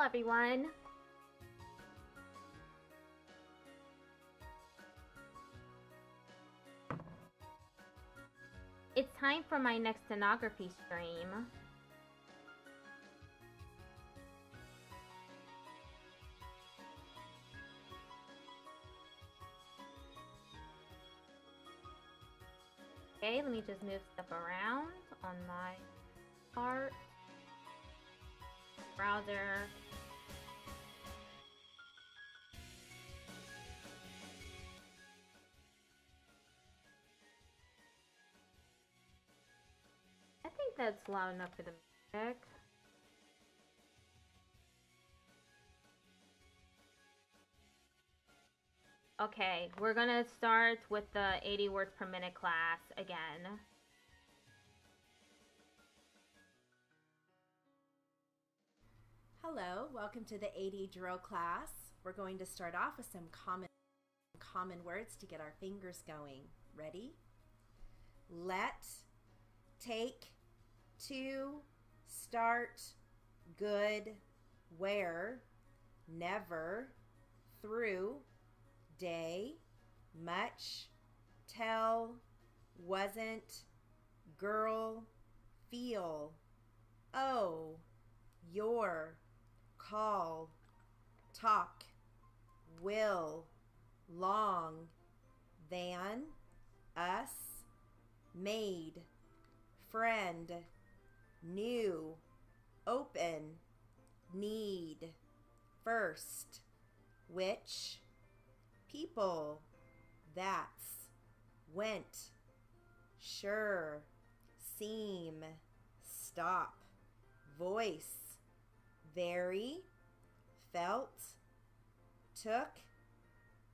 everyone. It's time for my next stenography stream. Okay, let me just move stuff around on my part. Browser. I think that's loud enough for the music. Okay, we're gonna start with the 80 words per minute class again. Hello, welcome to the 80 drill class. We're going to start off with some common words to get our fingers going. Ready? Let, take, to, start, good, where, never, through, day, much, tell, wasn't, girl, feel, oh, your, call, talk, will, long, than, us, made, friend, new, open, need, first, which, people, that's, went, sure, seem, stop, voice, very, felt, took,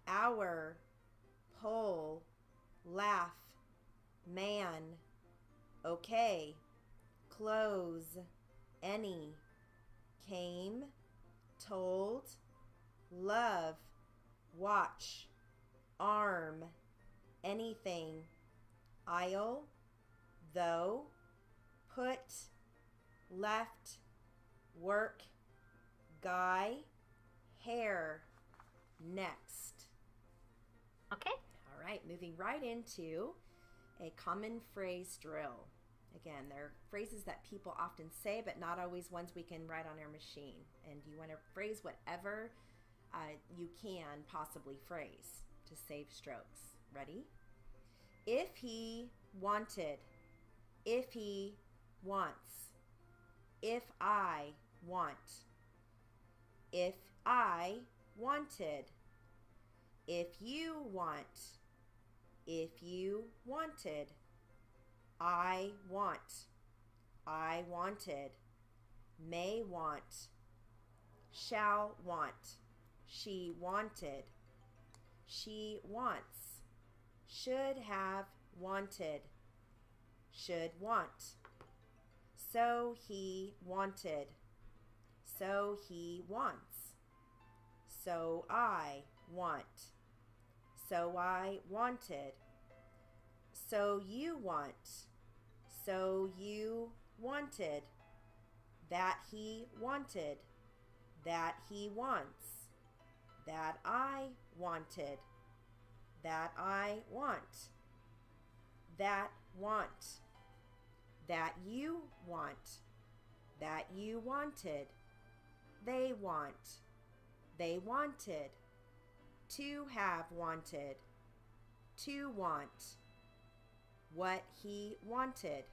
hour, pull, laugh, man, okay, close, any, came, told, love, watch, arm, anything, aisle, though, put, left, work, guy, hair, next. Okay. All right, moving right into a common phrase drill. Again, they're phrases that people often say, but not always ones we can write on our machine. And you want to phrase whatever you can possibly phrase to save strokes. Ready? If he wanted, if he wants, if I want, if I wanted, if you want, if you wanted, I want, I wanted, may want, shall want, she wanted, she wants, should have wanted, should want, so he wanted, so he wants, so I want, so I wanted, so you want, so you wanted, that he wanted, that he wants, that I wanted, that I want, that want, that you want, that you wanted, they want, they wanted, to have wanted, to want, what he wanted,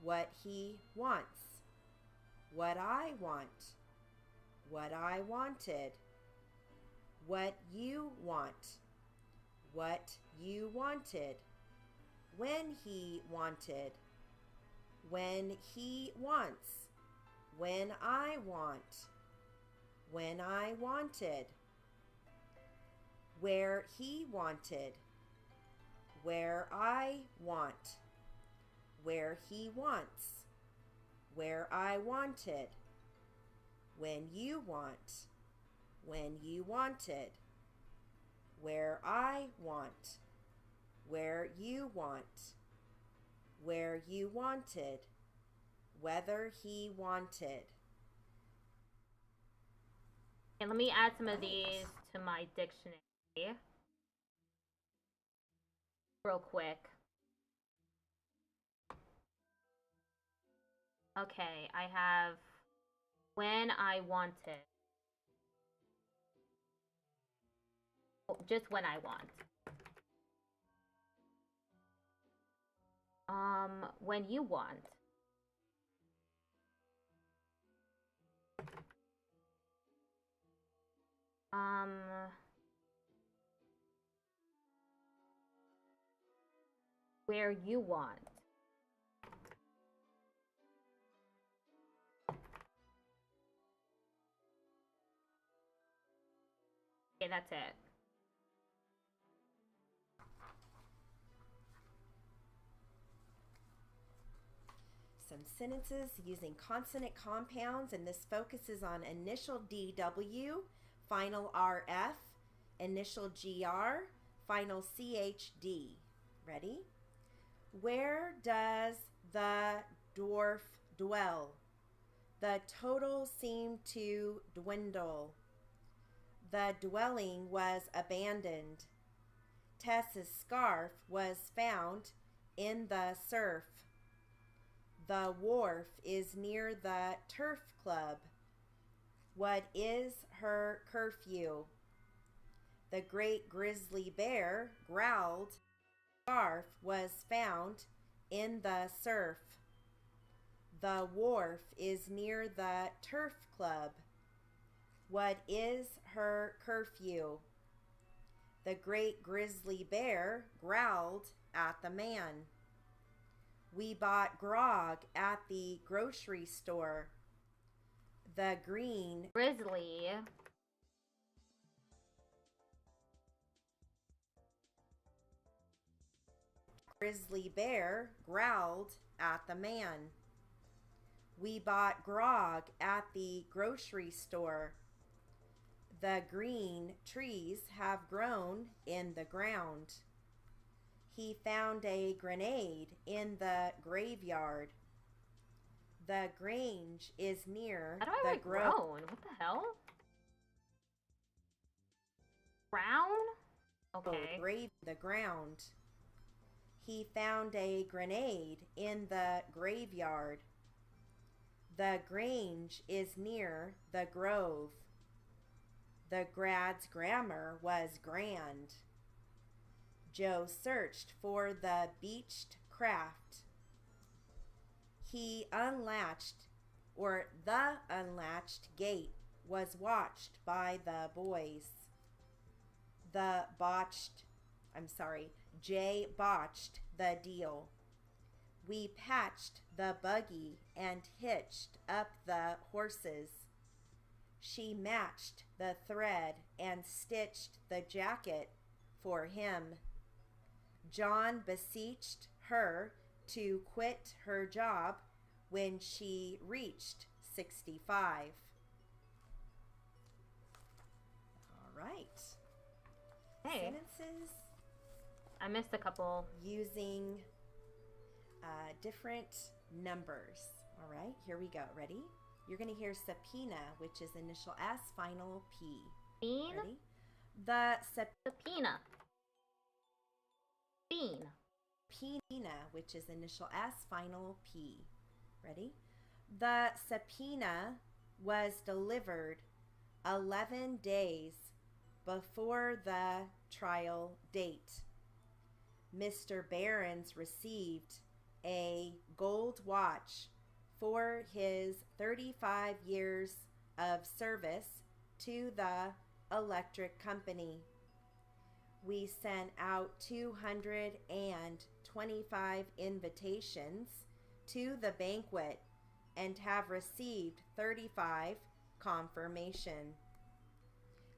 what he wants, what I want, what I wanted, what you want, what you wanted, when he wanted, when he wants, when I want, when I wanted, where he wanted, where I want, where he wants, where I wanted, when you want, when you wanted, where I want, where you want, where you wanted, whether he wanted. Okay, let me add some of Right. these to my dictionary real quick. Okay, I have when I wanted. Just when I want. When you want. Where you want. Okay, that's it. Some sentences using consonant compounds, and this focuses on initial DW, final RF, initial GR, final CHD. Ready? Where does the dwarf dwell? The total seemed to dwindle. The dwelling was abandoned. Tess's scarf was found in the surf. The wharf is near the turf club. What is her curfew? The great grizzly bear growled. The scarf was found in the surf. The wharf is near the turf club. What is her curfew? The great grizzly bear growled at the man. We bought grog at the grocery store. The green Grizzly. grizzly bear growled at the man. We bought grog at the grocery store. The green trees have grown in the ground. He found a grenade in the graveyard. The Grange is near How do I the write grown? What the hell? Brown? Okay. The ground. He found a grenade in the graveyard. The Grange is near the grove. The grad's grammar was grand. Joe searched for the beached craft. The unlatched gate was watched by the boys. Jay botched the deal. We patched the buggy and hitched up the horses. She matched the thread and stitched the jacket for him. John beseeched her to quit her job when she reached 65. All right. Hey. Sentences I missed a couple. using different numbers. All right, here we go. Ready? You're going to hear subpoena, which is initial S, final P. Bean? Ready? The Subpoena. Bean. subpoena, which is initial S, final P. Ready? The subpoena was delivered 11 days before the trial date. Mr. Barron's received a gold watch for his 35 years of service to the electric company. We sent out 225 invitations to the banquet and have received 35 confirmation.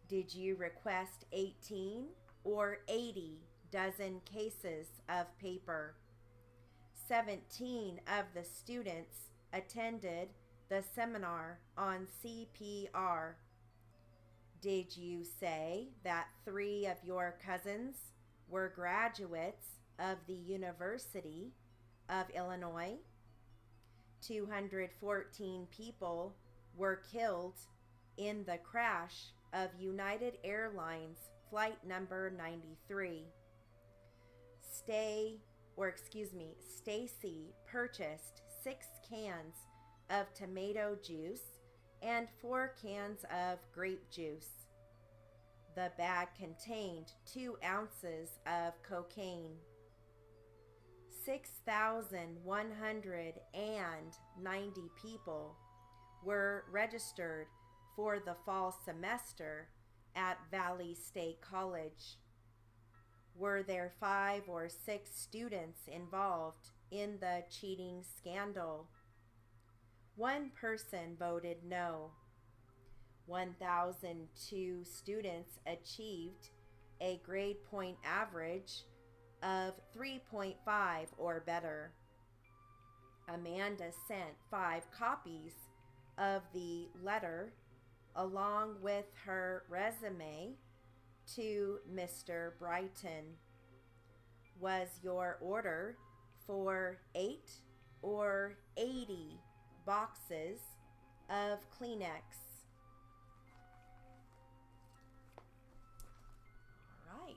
Did you request 18 or 80 dozen cases of paper? 17 of the students attended the seminar on CPR. Did you say that 3 of your cousins were graduates of the University of Illinois? 214 people were killed in the crash of United Airlines flight number 93. Stacy purchased 6 cans of tomato juice and 4 cans of grape juice. The bag contained 2 ounces of cocaine. 6,190 people were registered for the fall semester at Valley State College. Were there 5 or 6 students involved in the cheating scandal? 1 person voted no. 1,002 students achieved a grade point average of 3.5 or better. Amanda sent 5 copies of the letter along with her resume to Mr. Brighton. Was your order for 8 or 80 boxes of Kleenex? All right.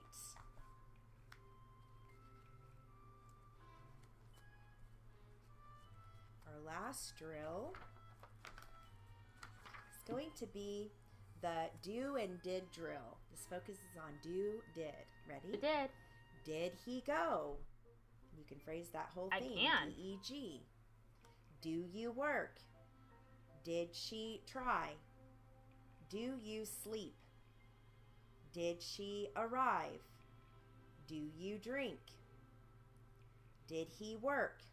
Our last drill is going to be the do and did drill. This focuses on do, did. Ready? I did. Did he go? You can phrase that whole thing. I can. D-E-G. Do you work? Did she try? Do you sleep? Did she arrive? Do you drink? Did he work?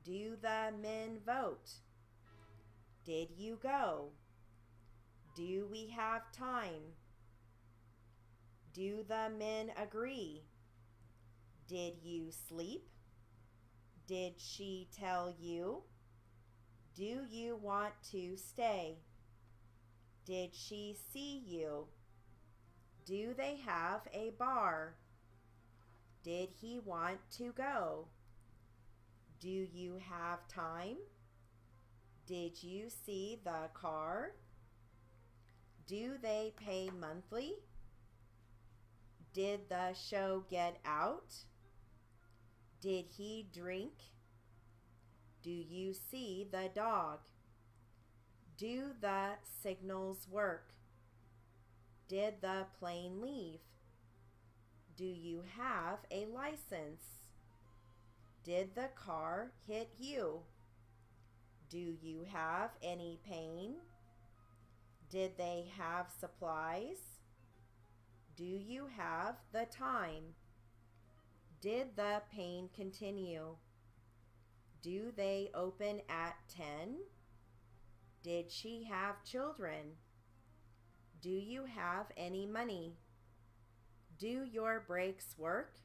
Do the men vote? Did you go? Do we have time? Do the men agree? Did you sleep? Did she tell you? Do you want to stay? Did she see you? Do they have a bar? Did he want to go? Do you have time? Did you see the car? Do they pay monthly? Did the show get out? Did he drink? Do you see the dog? Do the signals work? Did the plane leave? Do you have a license? Did the car hit you? Do you have any pain? Did they have supplies? Do you have the time? Did the pain continue? Do they open at 10? Did she have children? Do you have any money? Do your brakes work?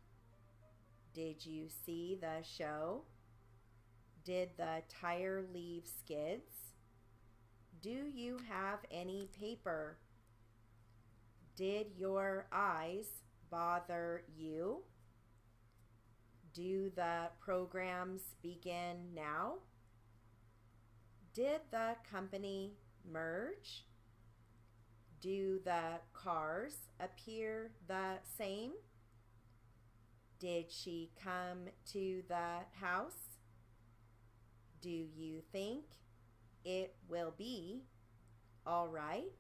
Did you see the show? Did the tire leave skids? Do you have any paper? Did your eyes bother you? Do the programs begin now? Did the company merge? Do the cars appear the same? Did she come to the house? Do you think it will be all right?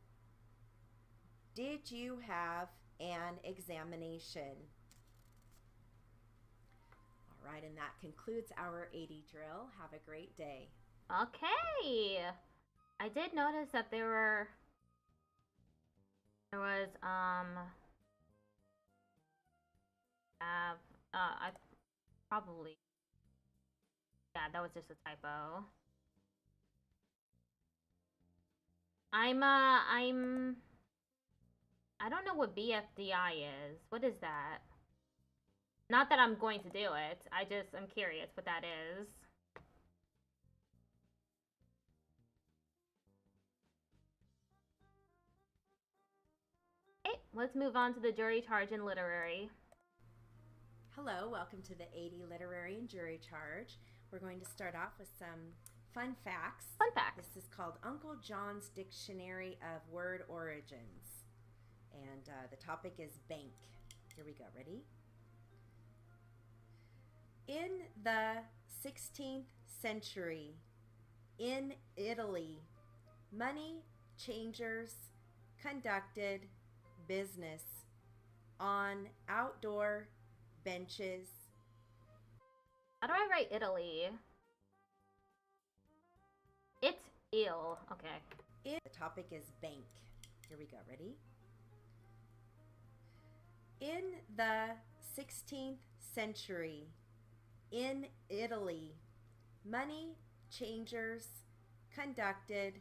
Did you have an examination? All right, and that concludes our 80 drill. Have a great day. Okay. I did notice that there was I probably, yeah, that was just a typo. I don't know what BFDI is. What is that? Not that I'm going to do it. I'm curious what that is. Okay, let's move on to the jury charge and literary. Hello, welcome to the 80 literary and jury charge. We're going to start off with some fun facts. Fun facts. This is called Uncle John's Dictionary of Word Origins. And the topic is bank. Here we go. Ready? In the 16th century, in Italy, money changers conducted business on outdoor benches. How do I write Italy? It's ill. Okay. The topic is bank. Here we go. Ready? In the 16th century, in Italy, money changers conducted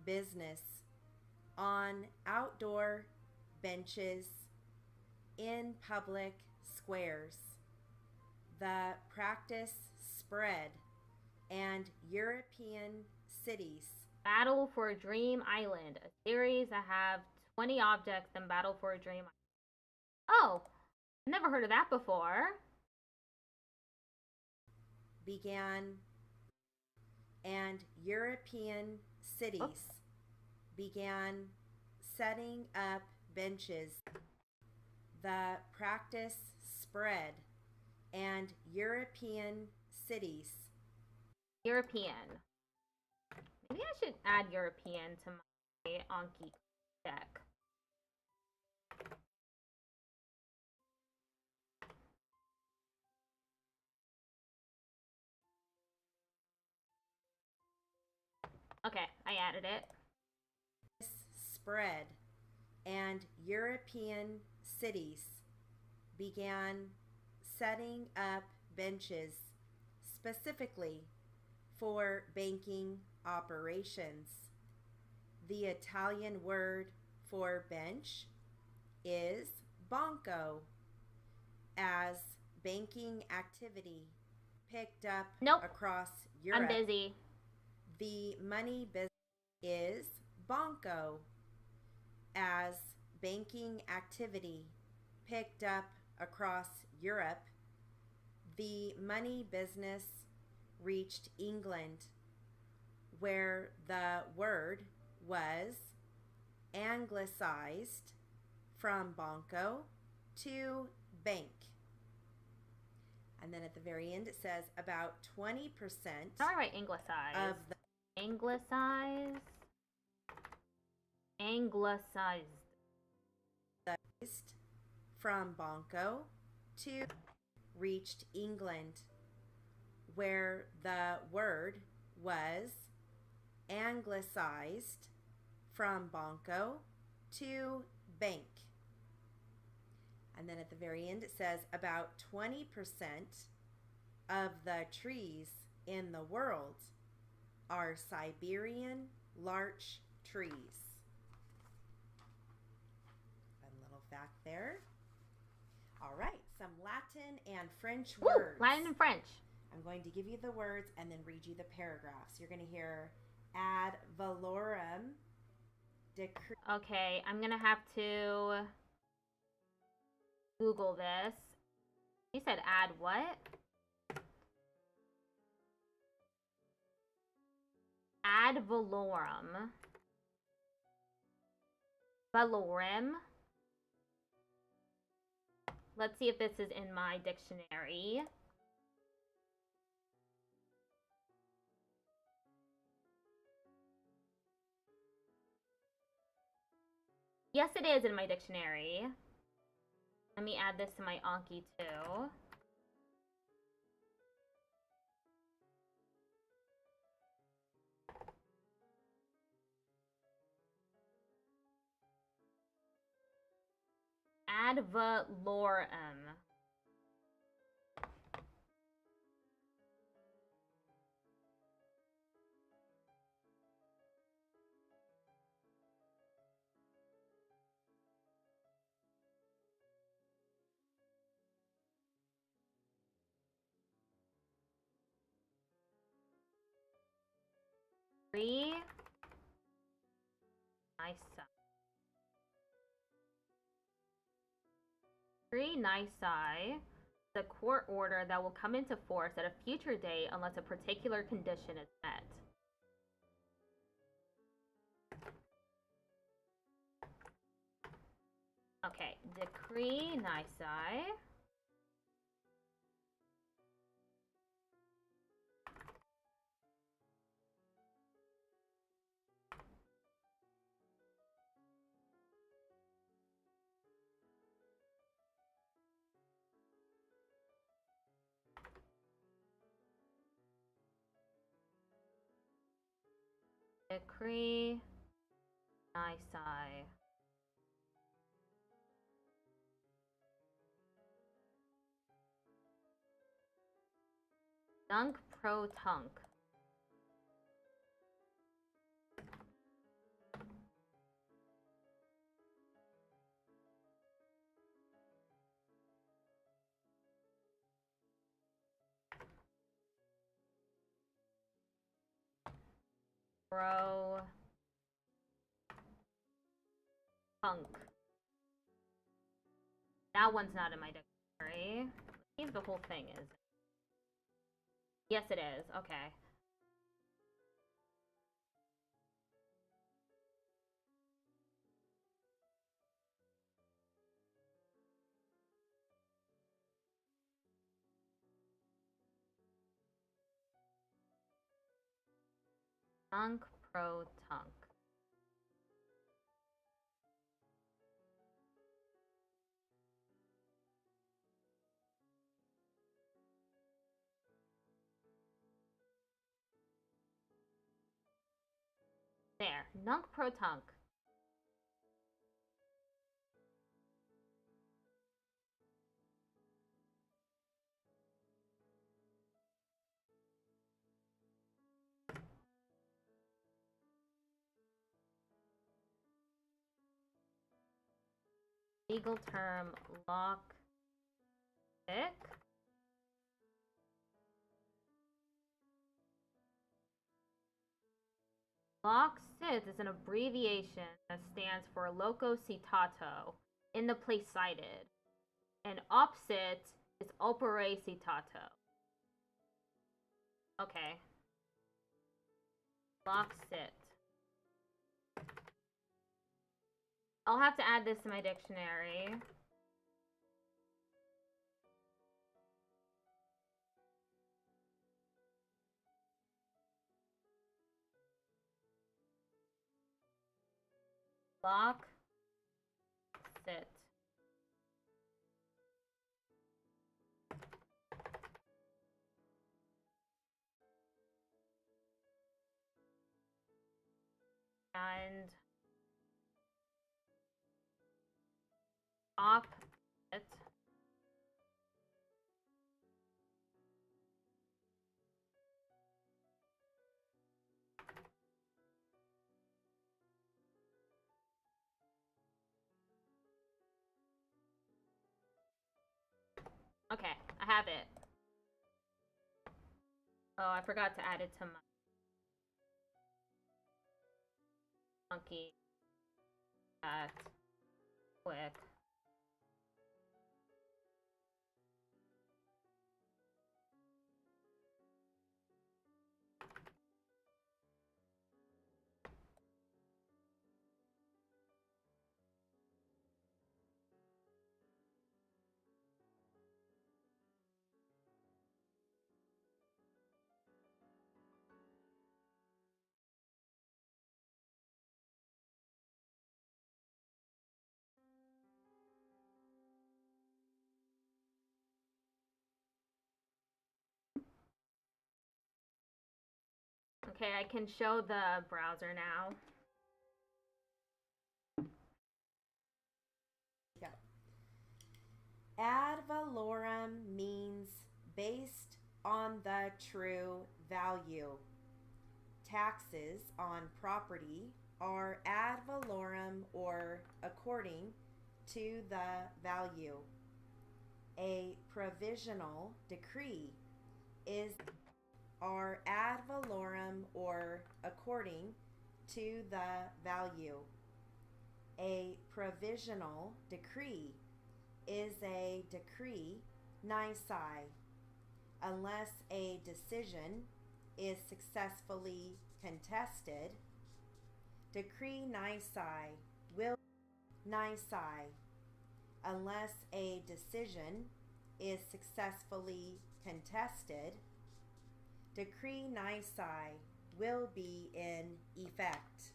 business on outdoor benches in public squares. The practice spread, and European cities. Battle for Dream Island, a series that have 20 objects and Battle for a Dream Island. Oh, never heard of that before. Began, and European cities began setting up benches. The practice spread, and European cities. European. Maybe I should add European to my Anki deck. Okay, I added it. Spread, and European cities began setting up benches specifically for banking operations. The Italian word for bench is banco, as banking activity picked up across Europe. I'm busy. The money business is banco, as banking activity picked up across Europe. The money business reached England, where the word was anglicized from banco to bank. And then at the very end it says about 20% All right, anglicized. of the anglicized. from banco to reached England, where the word was anglicized from banco to bank. And then at the very end it says about 20% of the trees in the world are Siberian larch trees. Fun little fact there. All right, some Latin and French words. Latin and French. I'm going to give you the words and then read you the paragraphs. You're going to hear ad valorem decree. Okay, I'm gonna have to Google this. You said add what? Ad valorem. Valorem. Let's see if this is in my dictionary. Yes, it is in my dictionary. Let me add this to my Anki too. Ad valorem. Three. Nice. Three nisi, the court order that will come into force at a future date unless a particular condition is met. Okay, decree nisi. Decree nisi. Nunc pro tunc. Pro tunc. That one's not in my dictionary. I think the whole thing is. Yes, it is. Okay. Nunc pro tunc. There. Nunc pro tunc. Legal term lock sick. Loc sit is an abbreviation that stands for loco citato, in the place cited, and opsit is opere citato. Okay. Loc sit. I'll have to add this to my dictionary. Loc sit. And opsit. Okay, I have it. Oh, I forgot to add it to my monkey at quick. Okay, I can show the browser now. Yeah. Ad valorem means based on the true value. Taxes on property are ad valorem or according to the value. A provisional decree is are ad valorem or according to the value. A provisional decree is a decree nisi unless a decision is successfully contested. Decree nisi will nisi unless a decision is successfully contested, decree nisi will be in effect.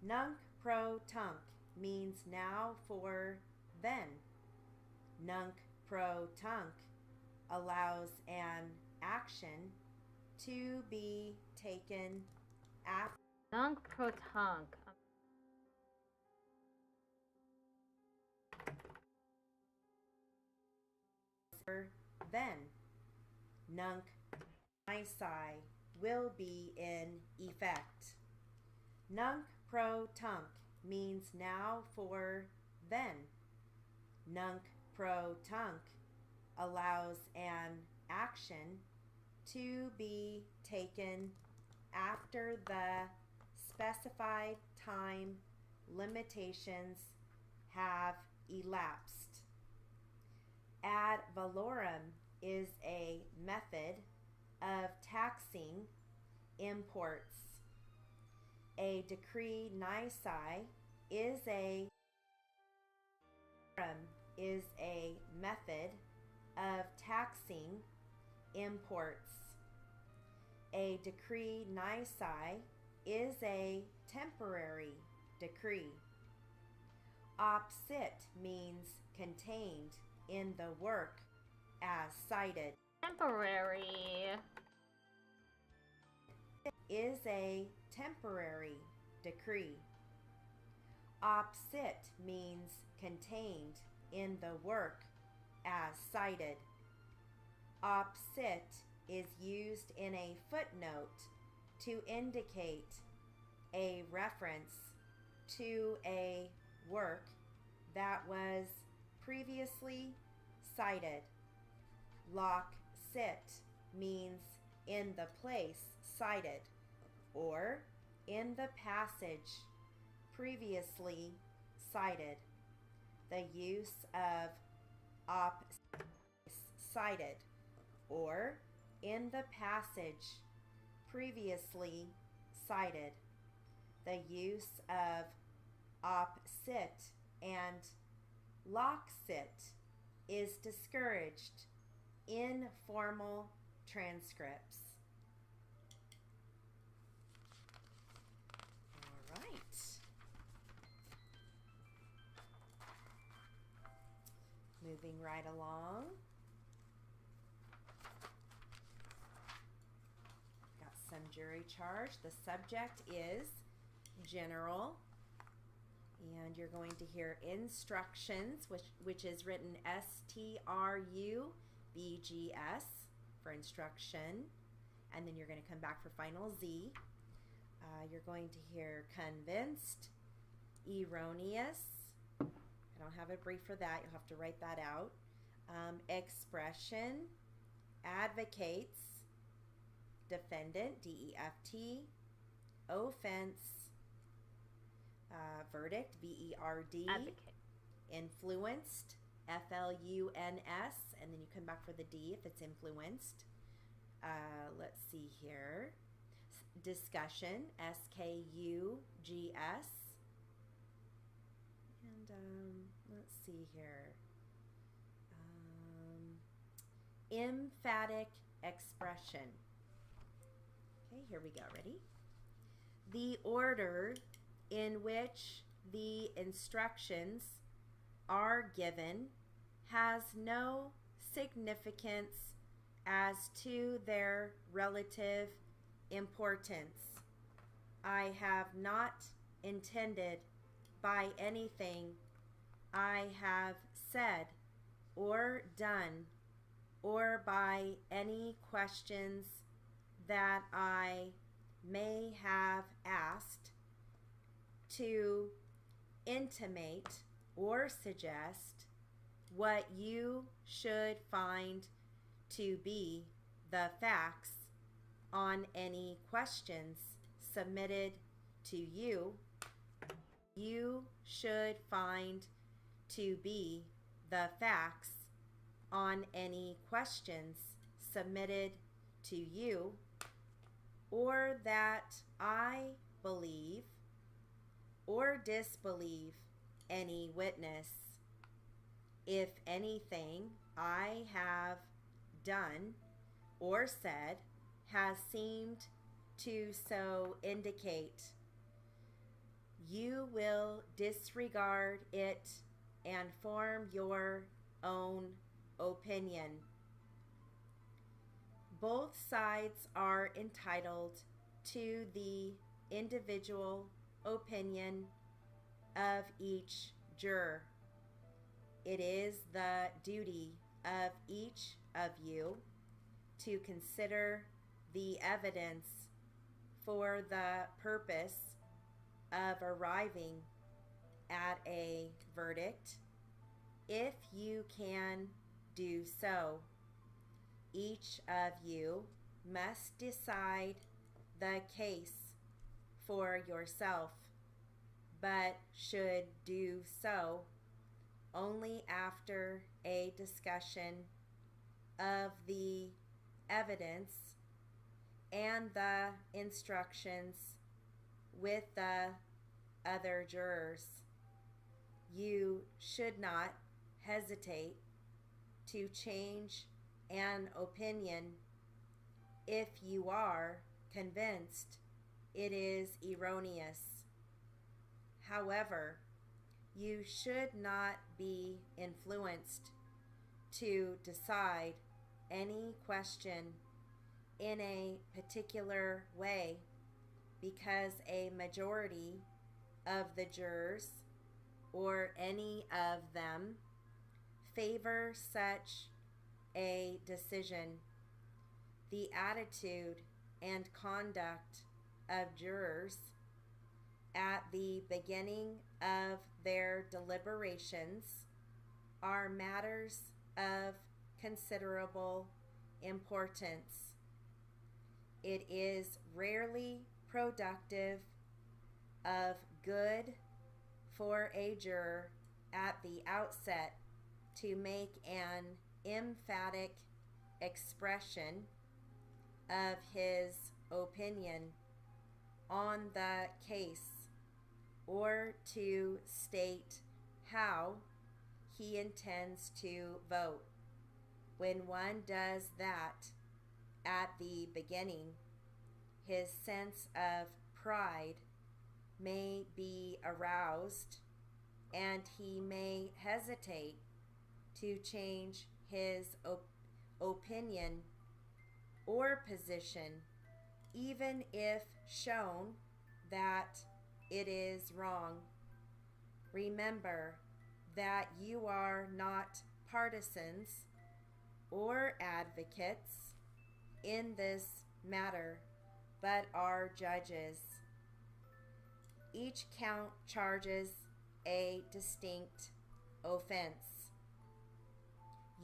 Nunc pro tunc means now for then. Nunc pro tunc allows an action to be taken after. Nunc pro tunc. Then. Nunc nisi will be in effect. Nunc pro tunc means now for then. Nunc pro tunc allows an action to be taken after the specified time limitations have elapsed. Ad valorem is a method of taxing imports. A decree nisi is a method of taxing imports. A decree nisi is a temporary decree. Opsit means contained in the work as cited. Temporary. Is a temporary decree. Opsit means contained in the work as cited. Opsit is used in a footnote to indicate a reference to a work that was previously cited. Loc sit means in the place cited or in the passage previously cited. The use of op cited or in the passage previously cited. The use of opsit and loc-sit is discouraged in formal transcripts. All right. Moving right along. Got some jury charge. The subject is general. And you're going to hear instructions, which is written S-T-R-U-B-G-S for instruction. And then you're going to come back for final Z. You're going to hear convinced, erroneous. I don't have a brief for that. You'll have to write that out. Expression, advocates, defendant, D-E-F-T, offense, verdict, V-E-R-D, Advocate. influenced, F-L-U-N-S, and then you come back for the D if it's influenced. Let's see here. Discussion, S-K-U-G-S. And let's see here. Emphatic expression. Okay, here we go. Ready? The order in which the instructions are given has no significance as to their relative importance. I have not intended by anything I have said or done, or by any questions that I may have asked, to intimate or suggest what you should find to be the facts on any questions submitted to you. You should find to be the facts on any questions submitted to you, or that I believe or disbelieve any witness. If anything I have done or said has seemed to so indicate, you will disregard it and form your own opinion. Both sides are entitled to the individual opinion of each juror. It is the duty of each of you to consider the evidence for the purpose of arriving at a verdict. If you can do so, each of you must decide the case for yourself, but should do so only after a discussion of the evidence and the instructions with the other jurors. You should not hesitate to change an opinion if you are convinced it is erroneous. However, you should not be influenced to decide any question in a particular way because a majority of the jurors or any of them favor such a decision. The attitude and conduct of jurors at the beginning of their deliberations are matters of considerable importance. It is rarely productive of good for a juror at the outset to make an emphatic expression of his opinion on the case or to state how he intends to vote. When one does that at the beginning, his sense of pride may be aroused and he may hesitate to change his opinion or position, even if shown that it is wrong. Remember that you are not partisans or advocates in this matter, but are judges. Each count charges a distinct offense.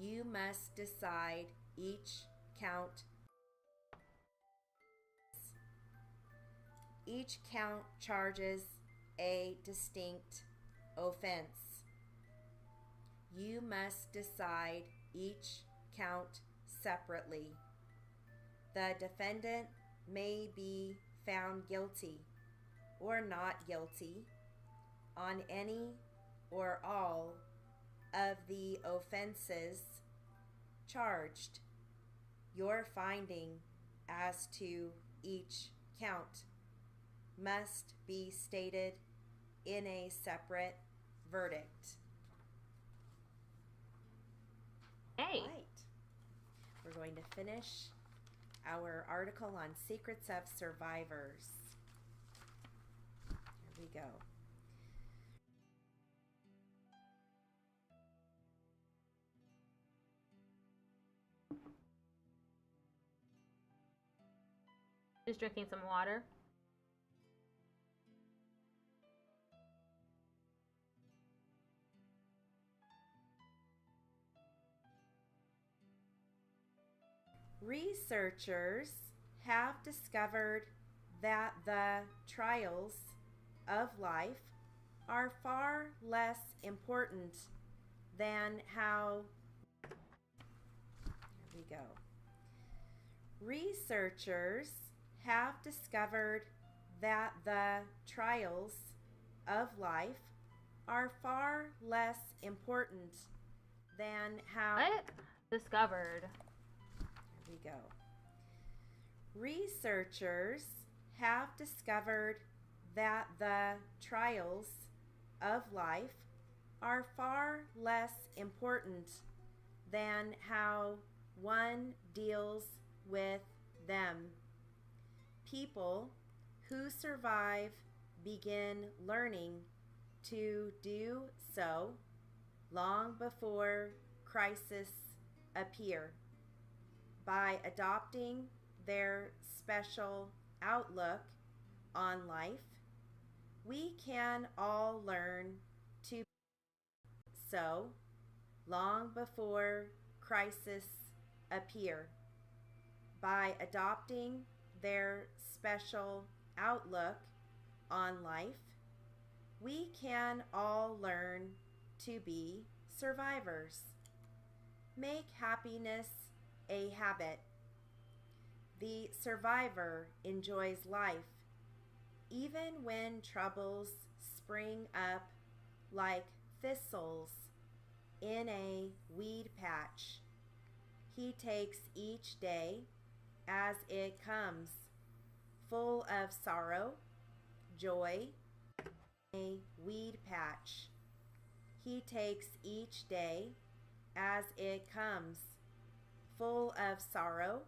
You must decide each count. Each count charges a distinct offense. You must decide each count separately. The defendant may be found guilty or not guilty on any or all of the offenses charged. Your finding as to each count must be stated in a separate verdict. Hey. Right. We're going to finish our article on secrets of survivors. Here we go. Just drinking some water. Researchers have discovered that the trials of life are far less important than how. Here we go. Researchers have discovered that the trials of life are far less important than how... What? Discovered. Here we go. Researchers have discovered that the trials of life are far less important than how one deals with them. People who survive begin learning to do so long before crises appear. By adopting their special outlook on life, we can all learn to so long before crises appear. By adopting their special outlook on life, we can all learn to be survivors. Make happiness a habit. The survivor enjoys life, even when troubles spring up like thistles in a weed patch. He takes each day as it comes, full of sorrow, joy, a weed patch. He takes each day as it comes, full of sorrow,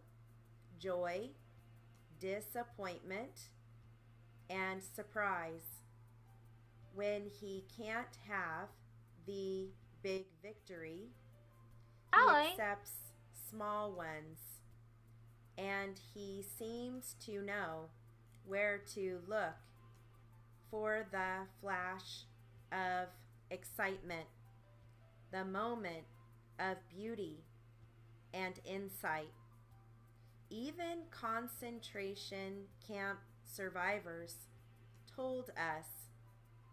joy, disappointment, and surprise. When he can't have the big victory, he accepts small ones, and he seems to know where to look for the flash of excitement, the moment of beauty and insight. Even concentration camp survivors told us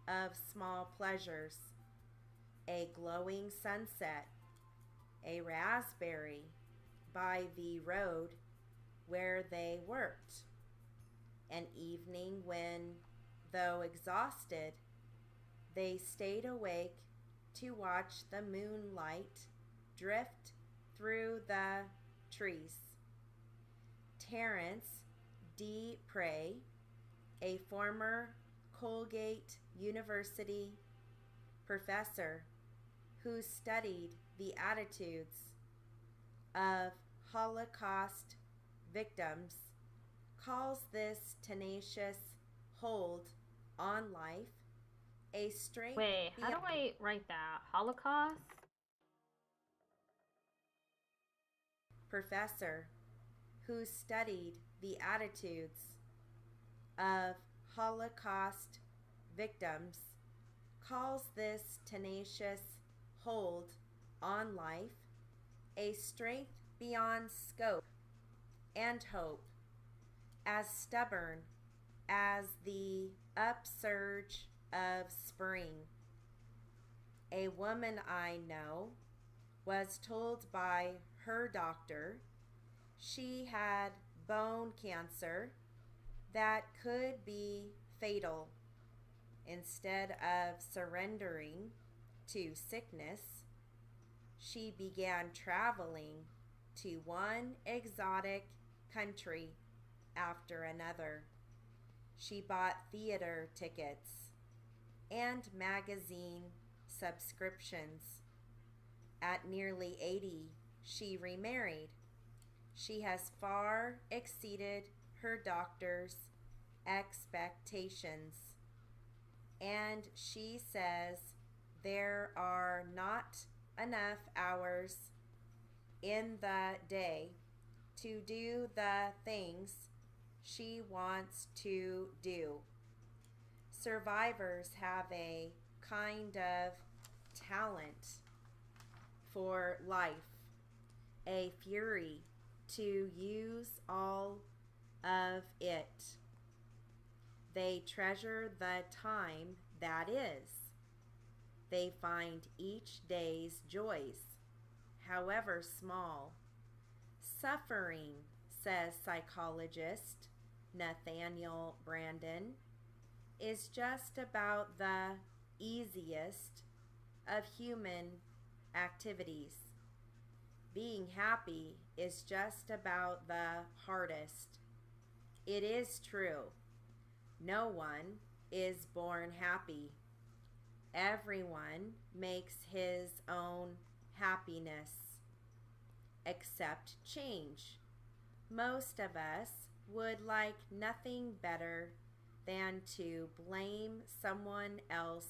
of small pleasures: a glowing sunset, a raspberry by the road where they worked, an evening when, though exhausted, they stayed awake to watch the moonlight drift through the trees. Terence D. Prey, a former Colgate University professor who studied the attitudes of Holocaust victims, calls this tenacious hold on life a strength. Wait, how do I write that? Holocaust? Professor who studied the attitudes of Holocaust victims calls this tenacious hold on life a strength beyond scope and hope, as stubborn as the upsurge of spring. A woman I know was told by her doctor she had bone cancer that could be fatal. Instead of surrendering to sickness, she began traveling to one exotic country after another. She bought theater tickets and magazine subscriptions. At nearly 80, she remarried. She has far exceeded her doctor's expectations, and she says there are not enough hours in the day to do the things she wants to do. Survivors have a kind of talent for life, a fury to use all of it. They treasure the time that is. They find each day's joys, however small. Suffering, says psychologist Nathaniel Brandon, is just about the easiest of human activities. Being happy is just about the hardest. It is true. No one is born happy. Everyone makes his own happiness, except change. Most of us would like nothing better than to blame someone else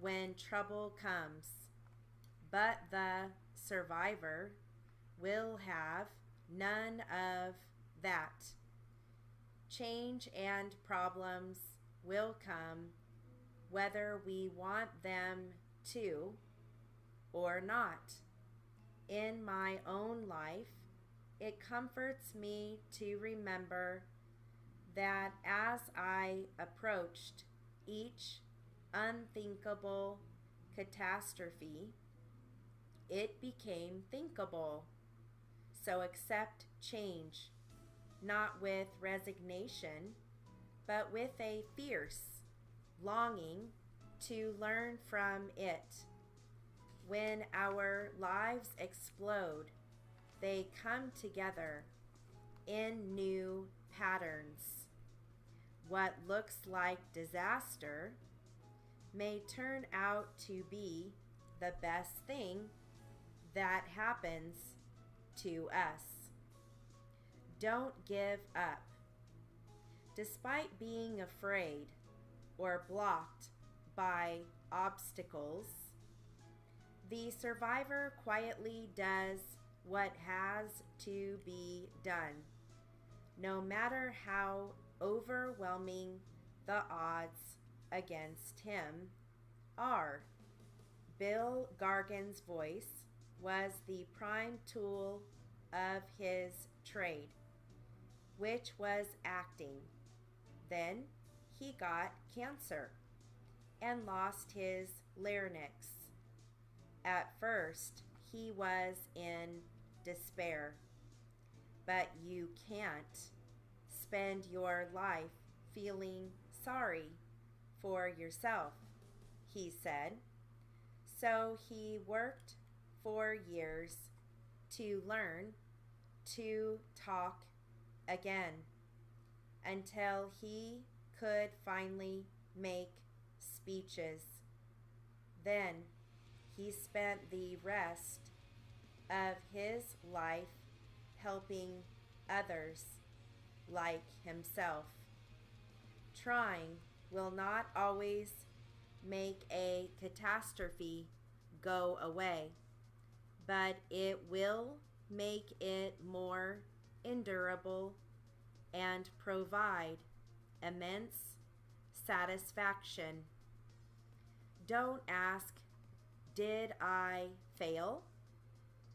when trouble comes. But the survivor will have none of that. Change and problems will come whether we want them to or not. In my own life, it comforts me to remember that as I approached each unthinkable catastrophe, it became thinkable. So accept change, not with resignation, but with a fierce longing to learn from it. When our lives explode, they come together in new patterns. What looks like disaster may turn out to be the best thing that happens to us. Don't give up. Despite being afraid or blocked by obstacles, the survivor quietly does what has to be done, no matter how overwhelming the odds against him are. Bill Gargan's voice was the prime tool of his trade, which was acting. Then he got cancer and lost his larynx. At first, he was in despair. But you can't spend your life feeling sorry for yourself, he said. So he worked for years to learn to talk again until he could finally make speeches. Then he spent the rest of his life helping others like himself. Trying will not always make a catastrophe go away, but it will make it more endurable and provide immense satisfaction. Don't ask, did I fail?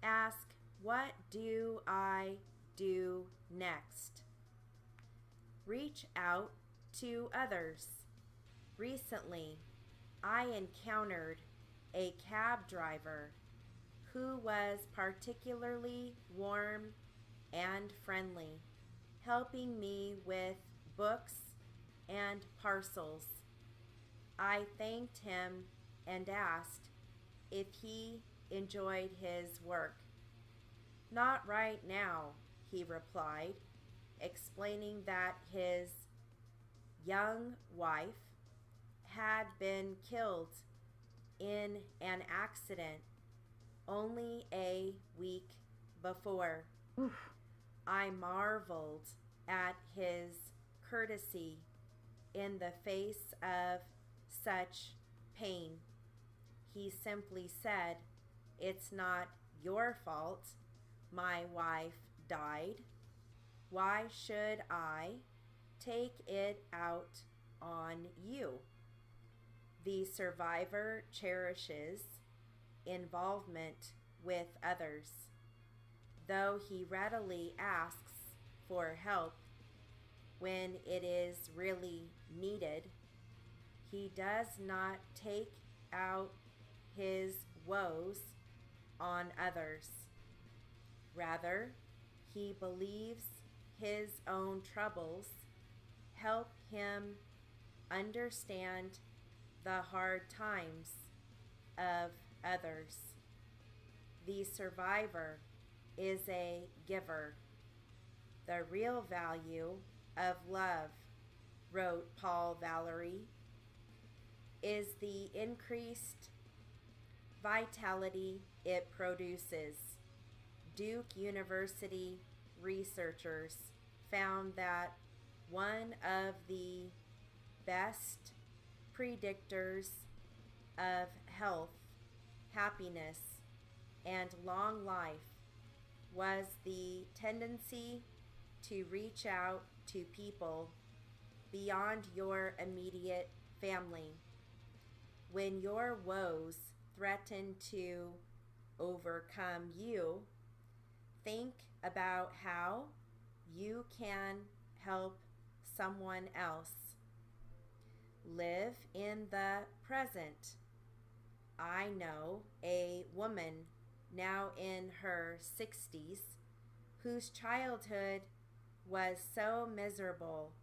Ask, what do I do next? Reach out to others. Recently, I encountered a cab driver who was particularly warm and friendly, helping me with books and parcels. I thanked him and asked if he enjoyed his work. Not right now, he replied, explaining that his young wife had been killed in an accident only a week before. Oof. I marveled at his courtesy in the face of such pain. He simply said, "It's not your fault my wife died. Why should I take it out on you?" The survivor cherishes involvement with others. Though he readily asks for help when it is really needed, he does not take out his woes on others. Rather, he believes his own troubles help him understand the hard times of others. The survivor is a giver. The real value of love, wrote Paul Valery, is the increased vitality it produces. Duke University researchers found that one of the best predictors of health, happiness, and long life was the tendency to reach out to people beyond your immediate family. When your woes threaten to overcome you, think about how you can help someone else. Live in the present. I know a woman now in her 60s whose childhood was so miserable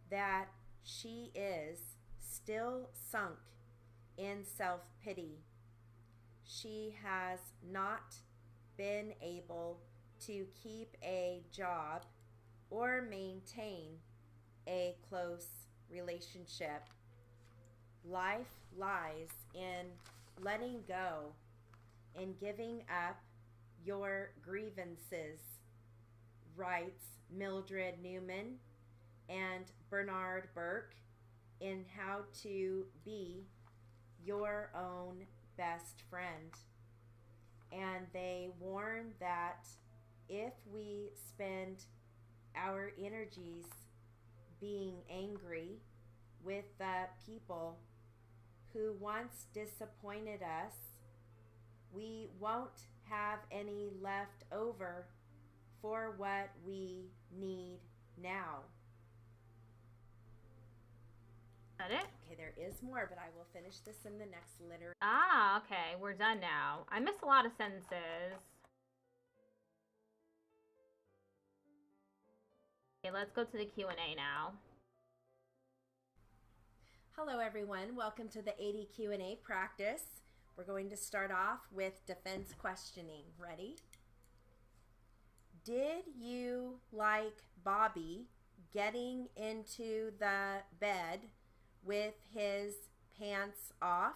that she is still sunk in self-pity. She has not been able to keep a job or maintain a close relationship. Life lies in letting go and giving up your grievances, writes Mildred Newman and Bernard Burke in How to Be Your Own Best Friend. And they warn that if we spend our energies being angry with the people who once disappointed us, we won't have any left over for what we need now. Is that it? Okay, there is more, but I will finish this in the next letter. Ah, okay, we're done now. I missed a lot of sentences. Okay, let's go to the Q&A now. Hello everyone, welcome to the 80 Q&A practice. We're going to start off with defense questioning. Ready? Did you like Bobby getting into the bed with his pants off?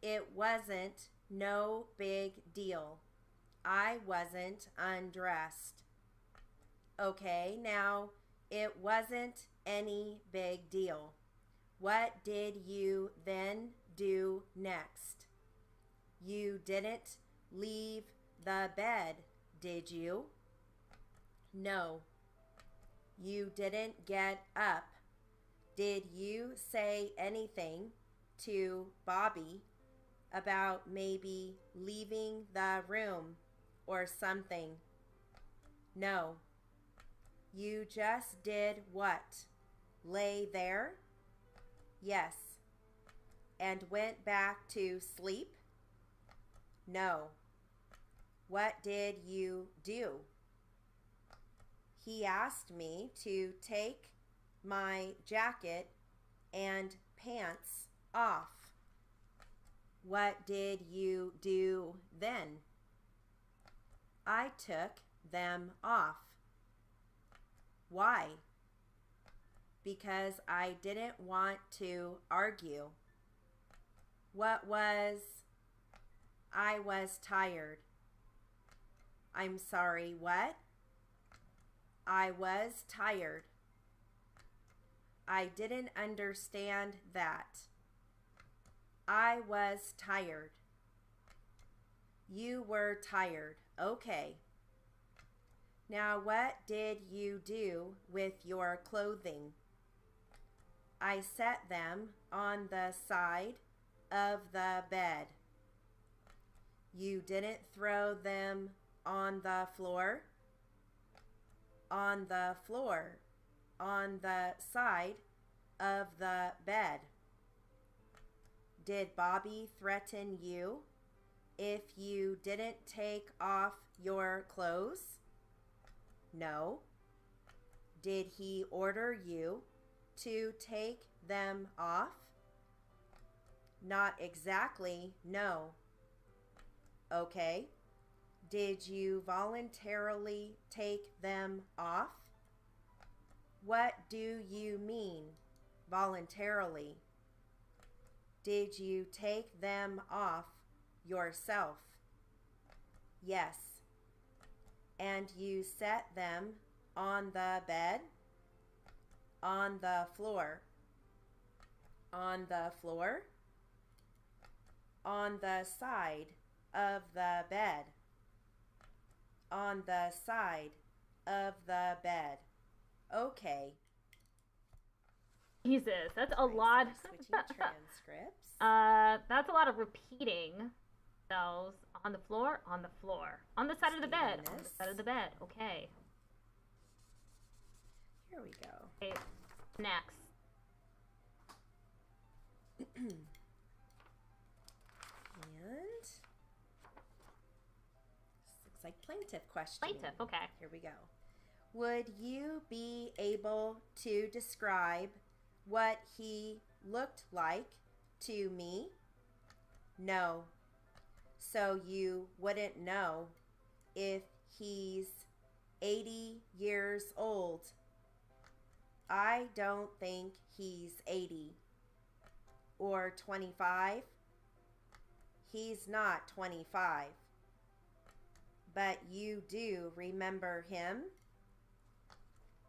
It wasn't no big deal. I wasn't undressed. Okay, now it wasn't any big deal. What did you then do next? You didn't leave the bed, did you? No. You didn't get up. Did you say anything to Bobby about maybe leaving the room or something? No. You just did what? Lay there? Yes. And went back to sleep? No. What did you do? He asked me to take my jacket and pants off. What did you do then? I took them off. Why? Because I didn't want to argue. What was? I was tired. I'm sorry, what? I was tired. I didn't understand that. I was tired. You were tired. Okay. Now what did you do with your clothing? I set them on the side of the bed. You didn't throw them on the floor? On the floor, on the side of the bed. Did Bobby threaten you if you didn't take off your clothes? No. Did he order you to take them off? Not exactly, no. Okay. Did you voluntarily take them off? What do you mean, voluntarily? Did you take them off yourself? Yes. And you set them on the bed? On the floor. On the floor? On the side of the bed. On the side of the bed. Okay. Jesus, that's a lot. Switching transcripts. That's a lot of repeating those. On the floor, on the floor. On the side of the bed. On the side of the bed. Okay. Here we go. Okay, next. And looks like plaintiff question. Plaintiff, okay. Here we go. Would you be able to describe what he looked like to me? No. So you wouldn't know if he's 80 years old. I don't think he's 80. Or 25. He's not 25. But you do remember him?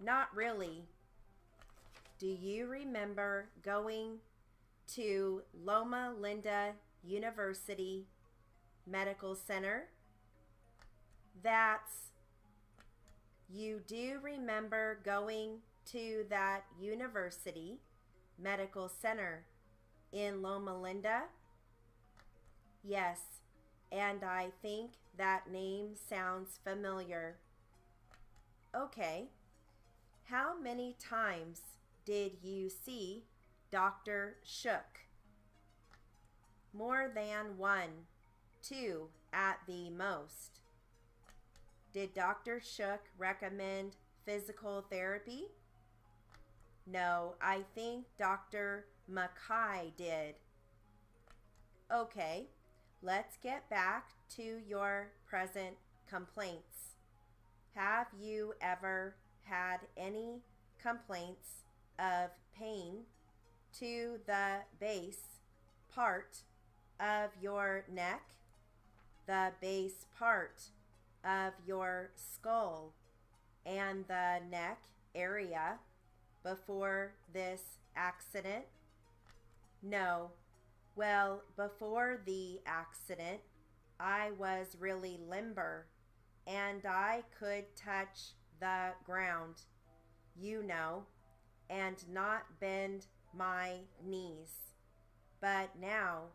Not really. Do you remember going to Loma Linda University Medical Center? You do remember going to that university medical center in Loma Linda? Yes, and I think that name sounds familiar. Okay. How many times did you see Dr. Shook? More than 1, 2 at the most. Did Dr. Shook recommend physical therapy? No, I think Dr. Mackay did. Okay, let's get back to your present complaints. Have you ever had any complaints of pain to the base part of your neck, the base part of your skull, and the neck area before this accident? No. Well, before the accident, I was really limber and I could touch the ground, you know, and not bend my knees. But now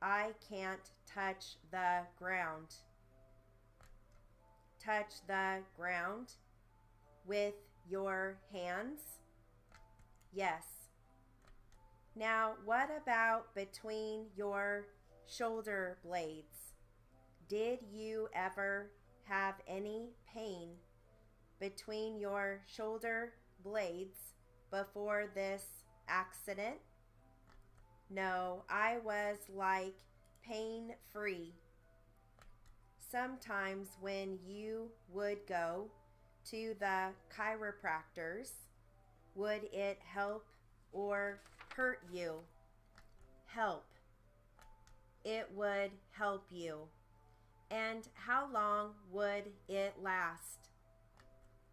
I can't touch the ground. Touch the ground with your hands? Yes. Now, what about between your shoulder blades? Did you ever have any pain between your shoulder blades before this accident? No, I was like pain-free. Sometimes when you would go to the chiropractors, would it help or hurt you? Help. It would help you. And how long would it last?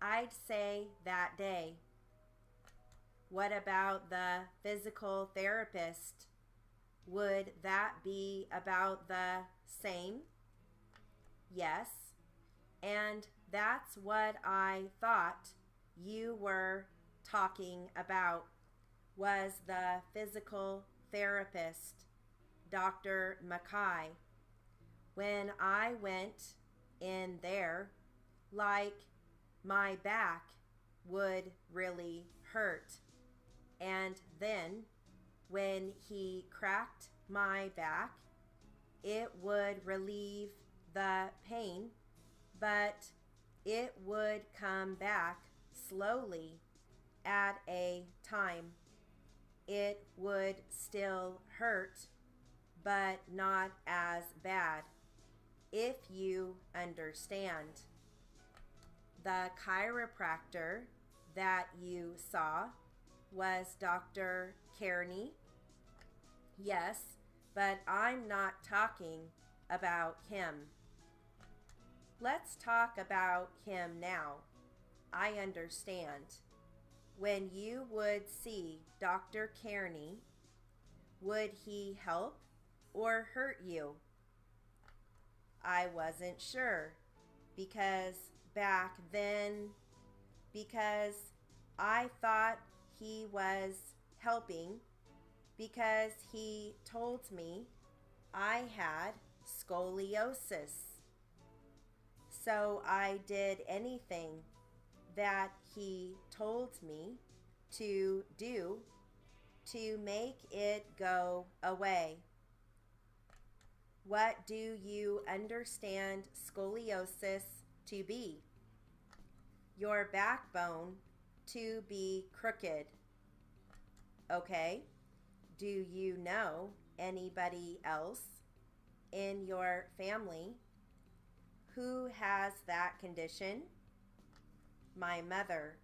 I'd say that day. What about the physical therapist? Would that be about the same? Yes. And that's what I thought you were talking about, was the physical therapist, Dr. Mackay. When I went in there, like my back would really hurt. And then when he cracked my back, it would relieve the pain, but it would come back slowly at a time. It would still hurt, but not as bad. if you understand. The chiropractor that you saw was Dr. Kearney. Yes, but I'm not talking about him. Let's talk about him now. I understand. When you would see Dr. Kearney, would he help or hurt you? I wasn't sure because back then, because I thought he was helping because he told me I had scoliosis. So I did anything that he told me to do to make it go away. What do you understand scoliosis to be? Your backbone to be crooked. Okay. Do you know anybody else in your family who has that condition? My mother.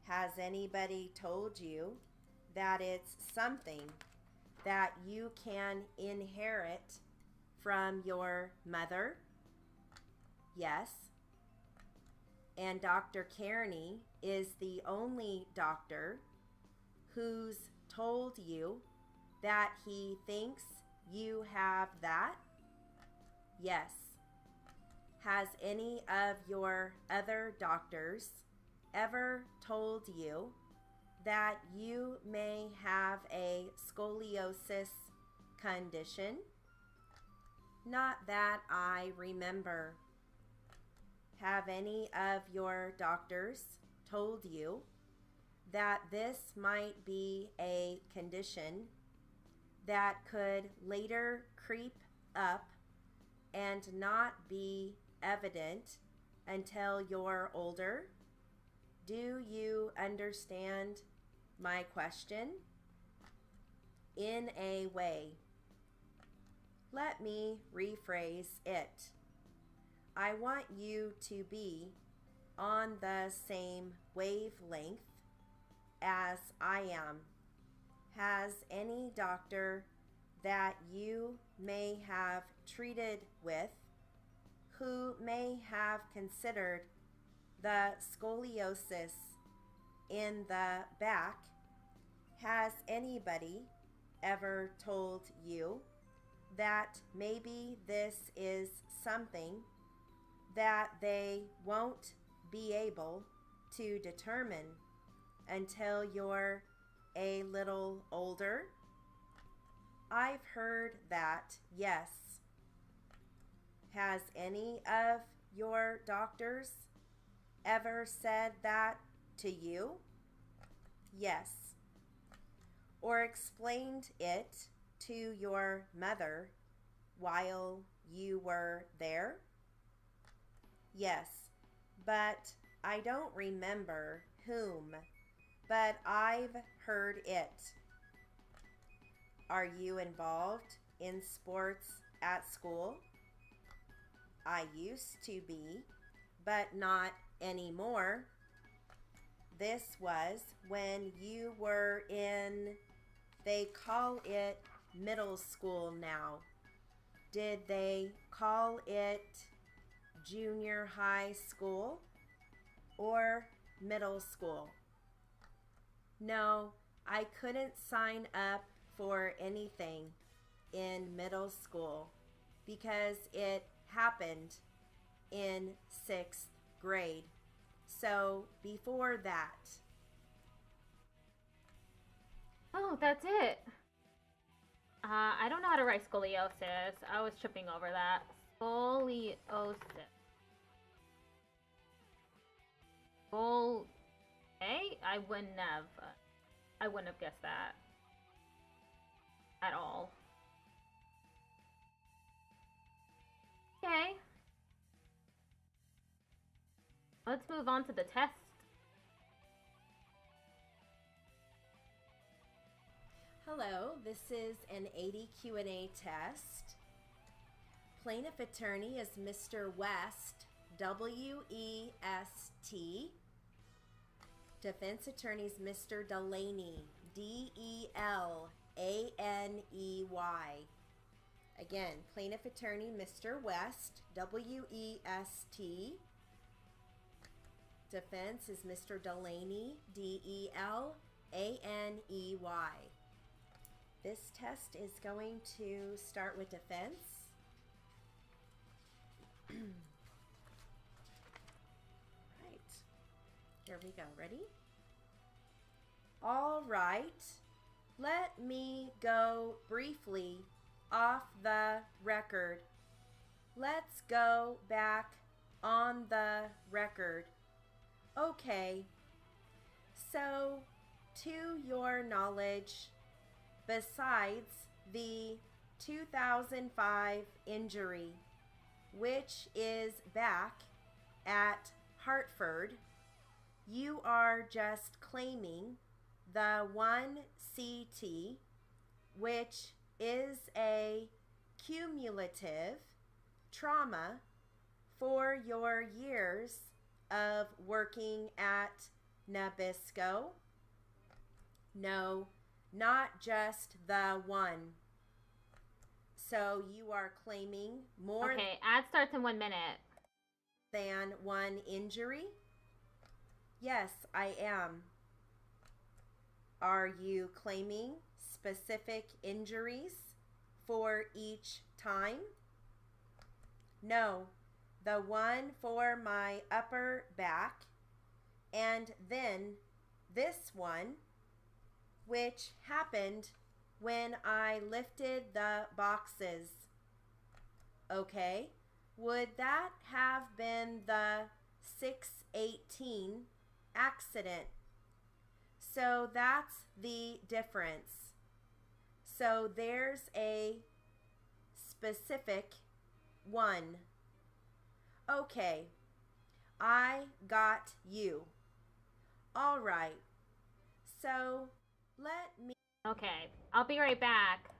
Has anybody told you that it's something that you can inherit from your mother? Yes. And Dr. Kearney is the only doctor who's told you that he thinks you have that? Yes. Has any of your other doctors ever told you that you may have a scoliosis condition? Not that I remember. Have any of your doctors told you that this might be a condition that could later creep up and not be evident until you're older? Do you understand my question? In a way. Let me rephrase it. I want you to be on the same wavelength as I am. Has any doctor that you may have treated with who may have considered the scoliosis in the back, has anybody ever told you that maybe this is something that they won't be able to determine until you're a little older? I've heard that, yes. Has any of your doctors ever said that to you? Yes. Or explained it to your mother while you were there? Yes, but I don't remember whom, but I've heard it. Are you involved in sports at school? I used to be, but not anymore. This was when you were in, they call it middle school now. Did they call it junior high school or middle school? No, I couldn't sign up for anything in middle school because it happened in 6th grade. So before that. Oh, that's it. I don't know how to write scoliosis. I was tripping over that. Scoliosis. I wouldn't have guessed that at all. Okay. Let's move on to the test. Hello, this is an 80 Q&A test. plaintiff attorney is Mr. West, W-E-S-T. Defense attorney is Mr. Delaney, D-E-L-A-N-E-Y. Again, plaintiff attorney Mr. West, W-E-S-T. Defense is Mr. Delaney, D-E-L-A-N-E-Y. This test is going to start with defense. Right. Here we go. Ready? All right. Let me go briefly off the record. Let's go back on the record. Okay. So, to your knowledge, besides the 2005 injury, which is back at Hartford, you are just claiming the 1 CT, which is a cumulative trauma for your years of working at Nabisco. No, not just the one. So you are claiming more Okay, ad starts in 1 minute. than one injury? Yes, I am. Are you claiming specific injuries for each time? No, the one for my upper back, and then this one, which happened when I lifted the boxes. Okay, would that have been the 6/18 accident? So that's the difference. So there's a specific one. Okay, I got you. All right, so let me... Okay, I'll be right back.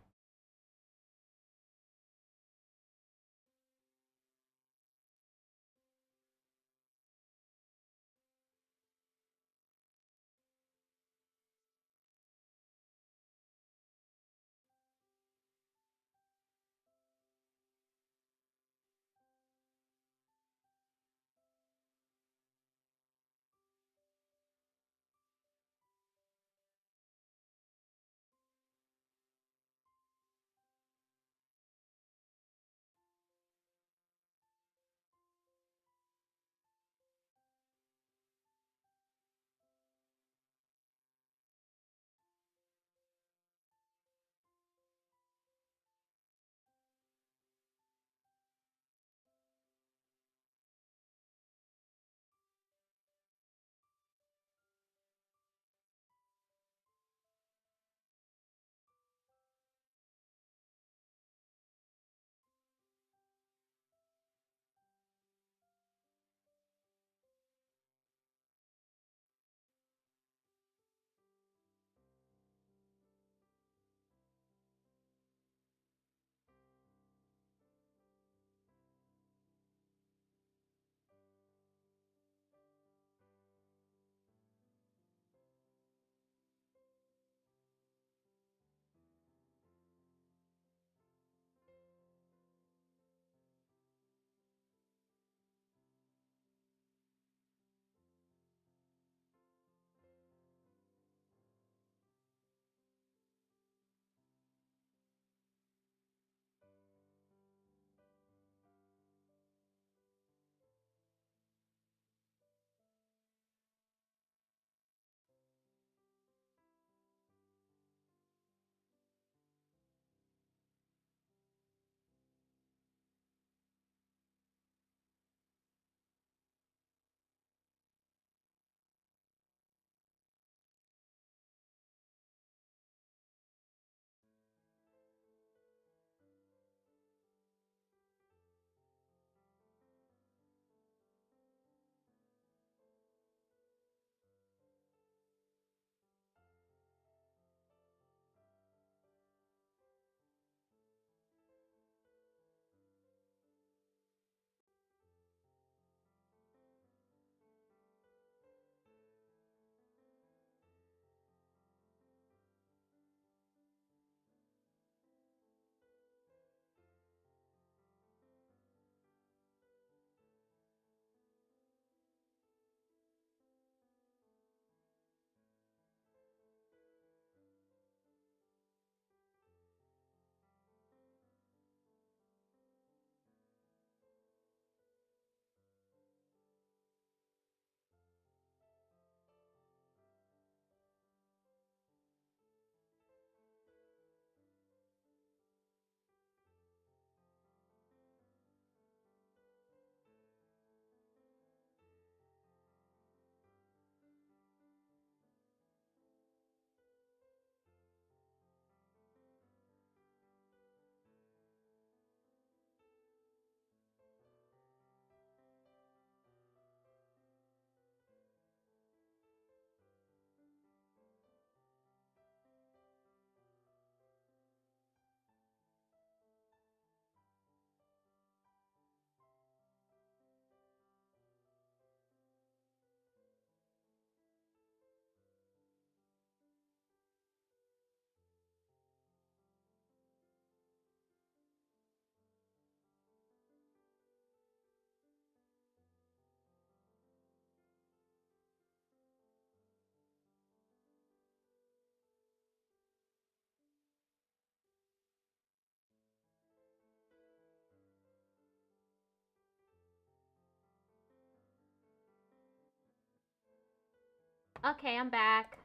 Okay, I'm back.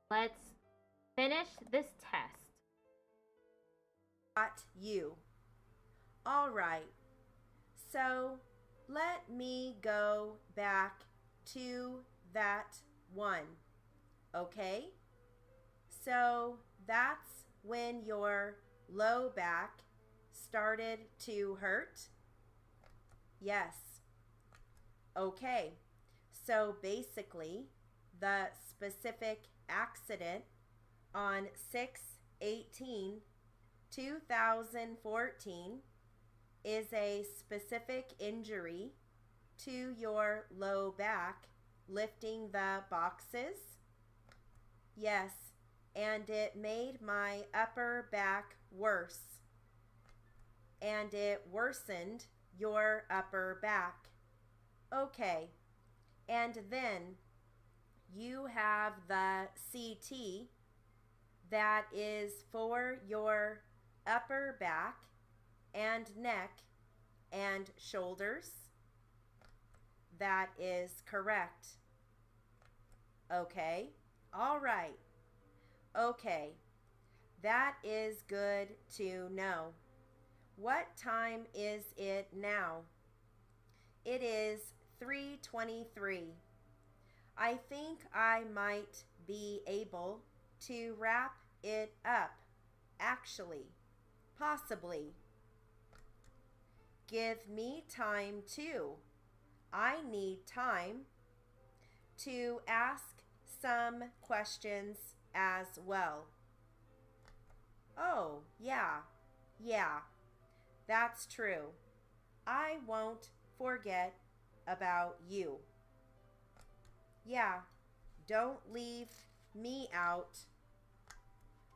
Let's finish this test. Not you. All right. So let me go back to that one. Okay? So that's when your low back started to hurt? Yes. Okay. So basically, the specific accident on 6/18/2014 is a specific injury to your low back lifting the boxes? Yes, and it made my upper back worse. And it worsened your upper back. Okay, and then you have the CT that is for your upper back and neck and shoulders. That is correct. Okay, all right. Okay, that is good to know. What time is it now? It is 3:23. I think I might be able to wrap it up, actually. Possibly. Give me time too. I need time to ask some questions as well. Oh, yeah, that's true. I won't forget about you. Yeah, don't leave me out.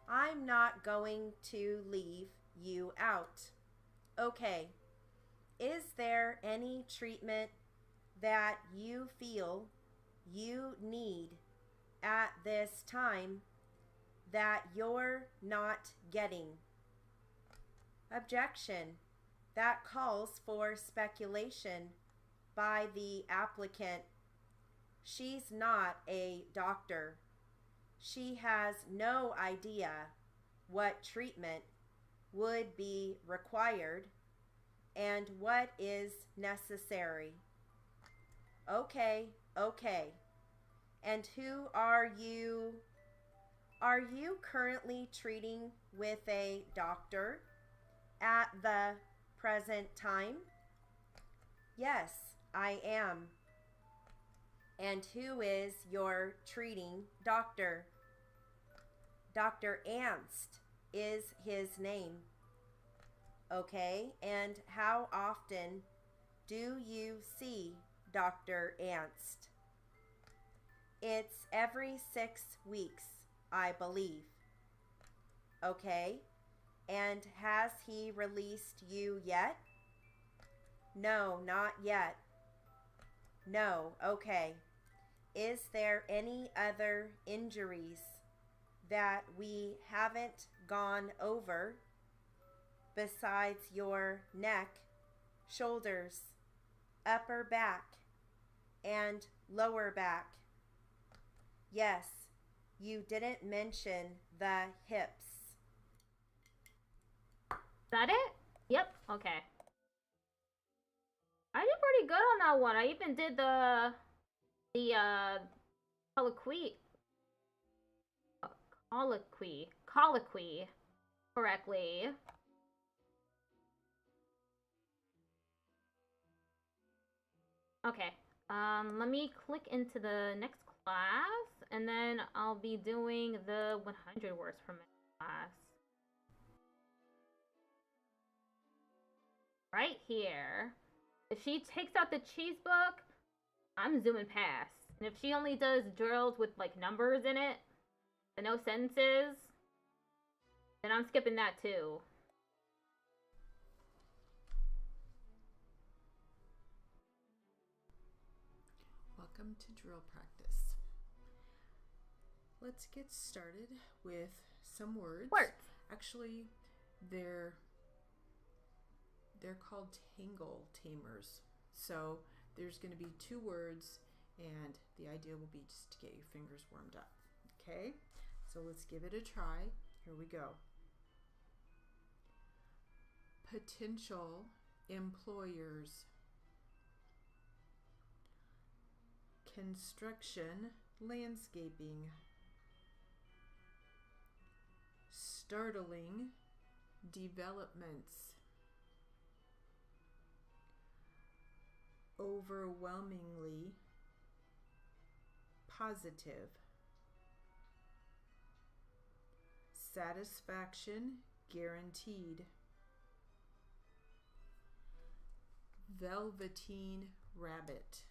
I'm not going to leave you out. Okay, is there any treatment that you feel you need at this time that you're not getting? Objection. That calls for speculation by the applicant. She's not a doctor. She has no idea what treatment would be required and what is necessary. Okay. And who are you? Are you currently treating with a doctor at the present time? Yes, I am. And who is your treating doctor? Dr. Ernst is his name. Okay, and how often do you see Dr. Ernst? It's every 6 weeks, I believe. Okay, and has he released you yet? No, not yet. No, okay. Is there any other injuries that we haven't gone over besides your neck, shoulders, upper back, and lower back? Yes, you didn't mention the hips. Is that it? Yep, okay. I did pretty good on that one. I even did the colloquy correctly. Okay, let me click into the next class, and then I'll be doing the 100 words per minute class. Right here. If she takes out the cheese book, I'm zooming past. And if she only does drills with like numbers in it, but no sentences, then I'm skipping that too. Welcome to drill practice. Let's get started with some words. Actually, they're called tangle tamers. So there's going to be 2 words And the idea will be just to get your fingers warmed up. Okay, so let's give it a try. Here we go. Potential employers. Construction, landscaping. Startling developments. Overwhelmingly positive. Satisfaction guaranteed. Velveteen rabbit.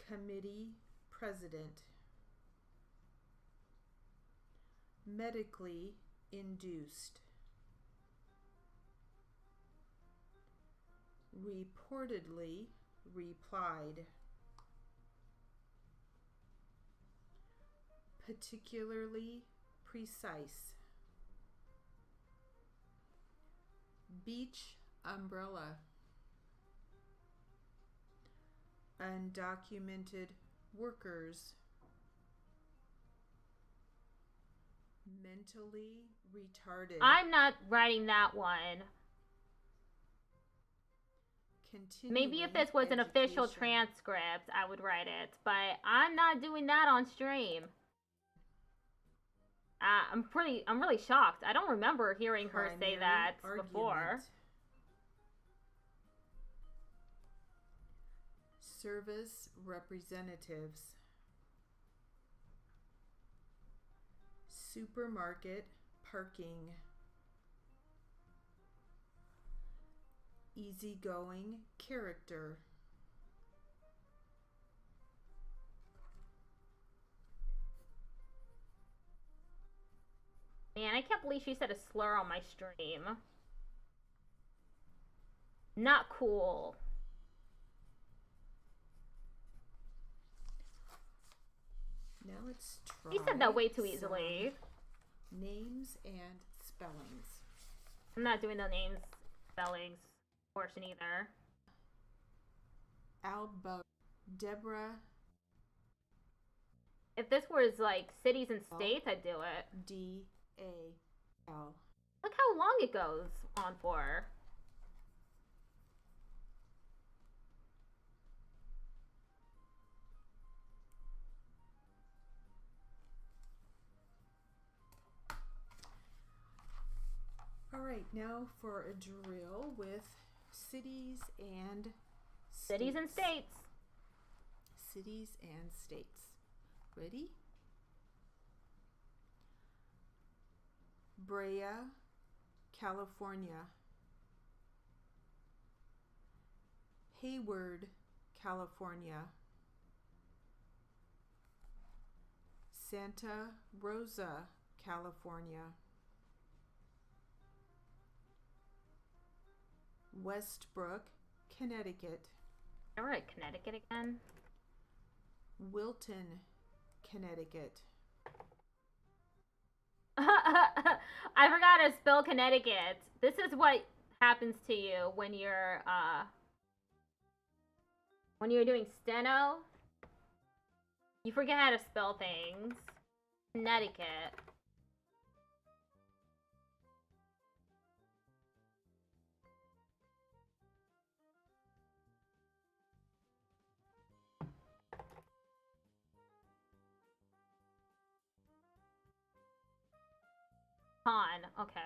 Committee president. Medically induced. Reportedly replied. Particularly precise. Beach umbrella. Undocumented workers. Mentally retarded. I'm not writing that one. Maybe if this was an official transcript, I would write it, but I'm not doing that on stream. I'm really shocked. I don't remember hearing her say that before. Service representatives. Supermarket parking. Easygoing character. Man, I can't believe she said a slur on my stream. Not cool. Now let's try. He said that way too easily. Names and spellings. I'm not doing the names, spellings portion either. Albo. Deborah. If this was like cities and states, I'd do it. D-A-L. Look how long it goes on for. All right, now for a drill with cities and states. Cities and states. Cities and states. Ready? Brea, California. Hayward, California. Santa Rosa, California. Westbrook, Connecticut. We're at Connecticut again. Wilton, Connecticut. I forgot to spell Connecticut. This is what happens to you when you're doing steno. You forget how to spell things. Connecticut. Okay.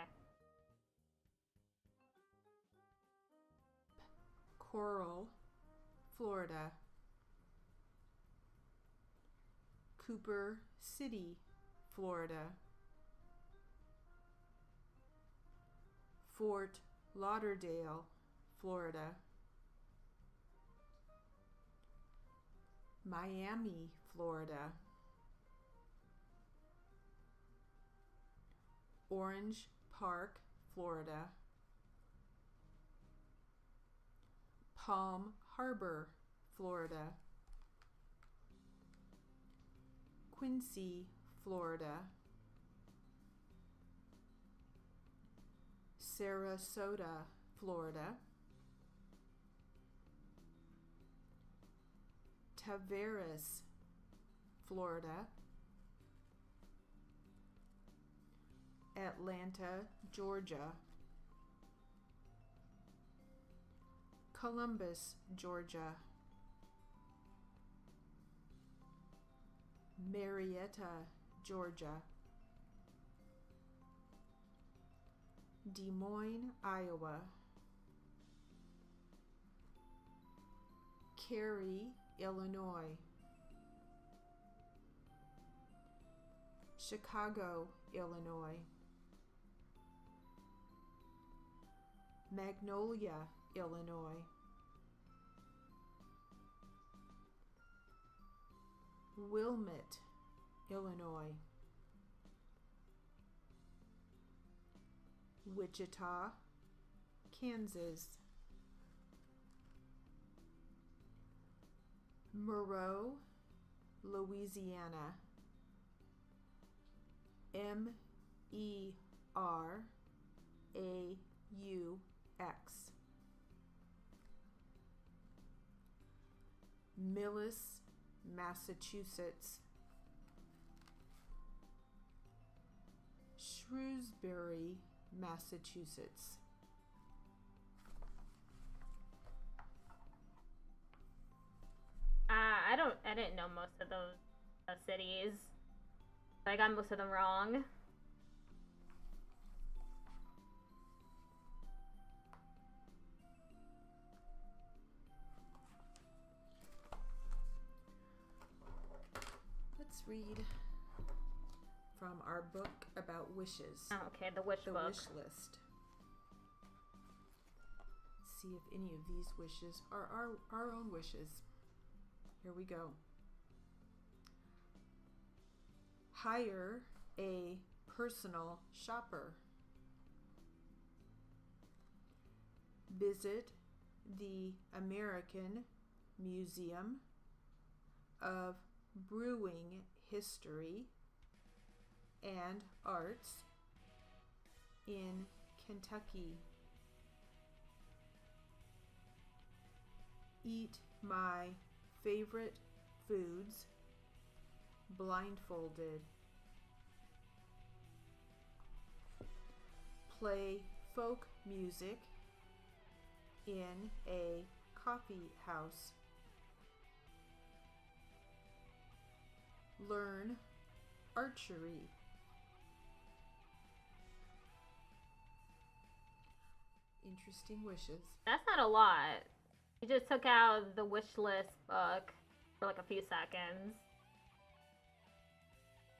Coral, Florida. Cooper City, Florida. Fort Lauderdale, Florida. Miami, Florida. Orange Park, Florida. Palm Harbor, Florida. Quincy, Florida. Sarasota, Florida. Tavares, Florida. Atlanta, Georgia. Columbus, Georgia. Marietta, Georgia. Des Moines, Iowa. Cary, Illinois. Chicago, Illinois. Magnolia, Illinois. Wilmette, Illinois. Wichita, Kansas. Monroe, Louisiana. MERAUX. Millis, Massachusetts. Shrewsbury, Massachusetts. I didn't know most of those cities. I got most of them wrong. Let's read from our book about wishes. Oh, okay, the wish book. The wish list. See if any of these wishes are our own wishes. Here we go. Hire a personal shopper. Visit the American Museum of Brewing History and Arts in Kentucky. Eat my favorite foods blindfolded. Play folk music in a coffee house. Learn archery. Interesting wishes. That's not a lot. You just took out the wish list book for like a few seconds.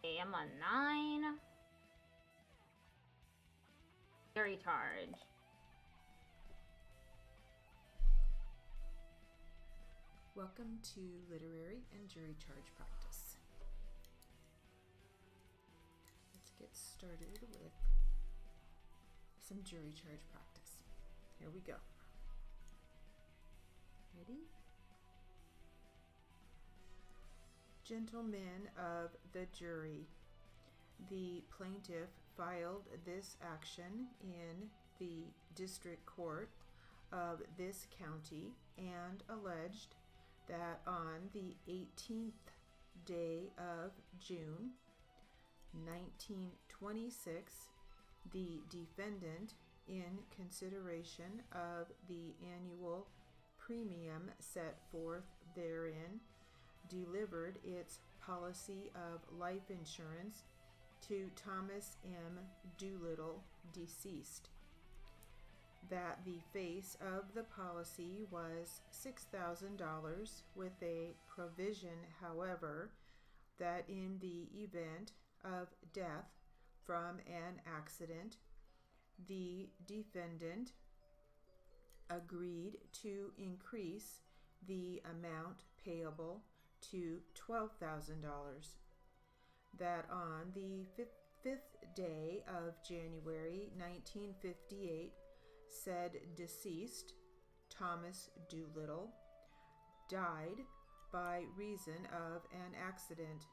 Okay, I'm on 9. Jury charge. Welcome to literary and jury charge practice. Let's get started with some jury charge practice. Here we go. Ready? Gentlemen of the jury, the plaintiff filed this action in the district court of this county and alleged that on the 18th day of June, 1926, the defendant, in consideration of the annual premium set forth therein, delivered its policy of life insurance to Thomas M. Doolittle, deceased. That the face of the policy was $6,000 with a provision, however, that in the event of death from an accident, the defendant agreed to increase the amount payable to $12,000. That on the 5th day of January 1958, said deceased, Thomas Doolittle, died by reason of an accident.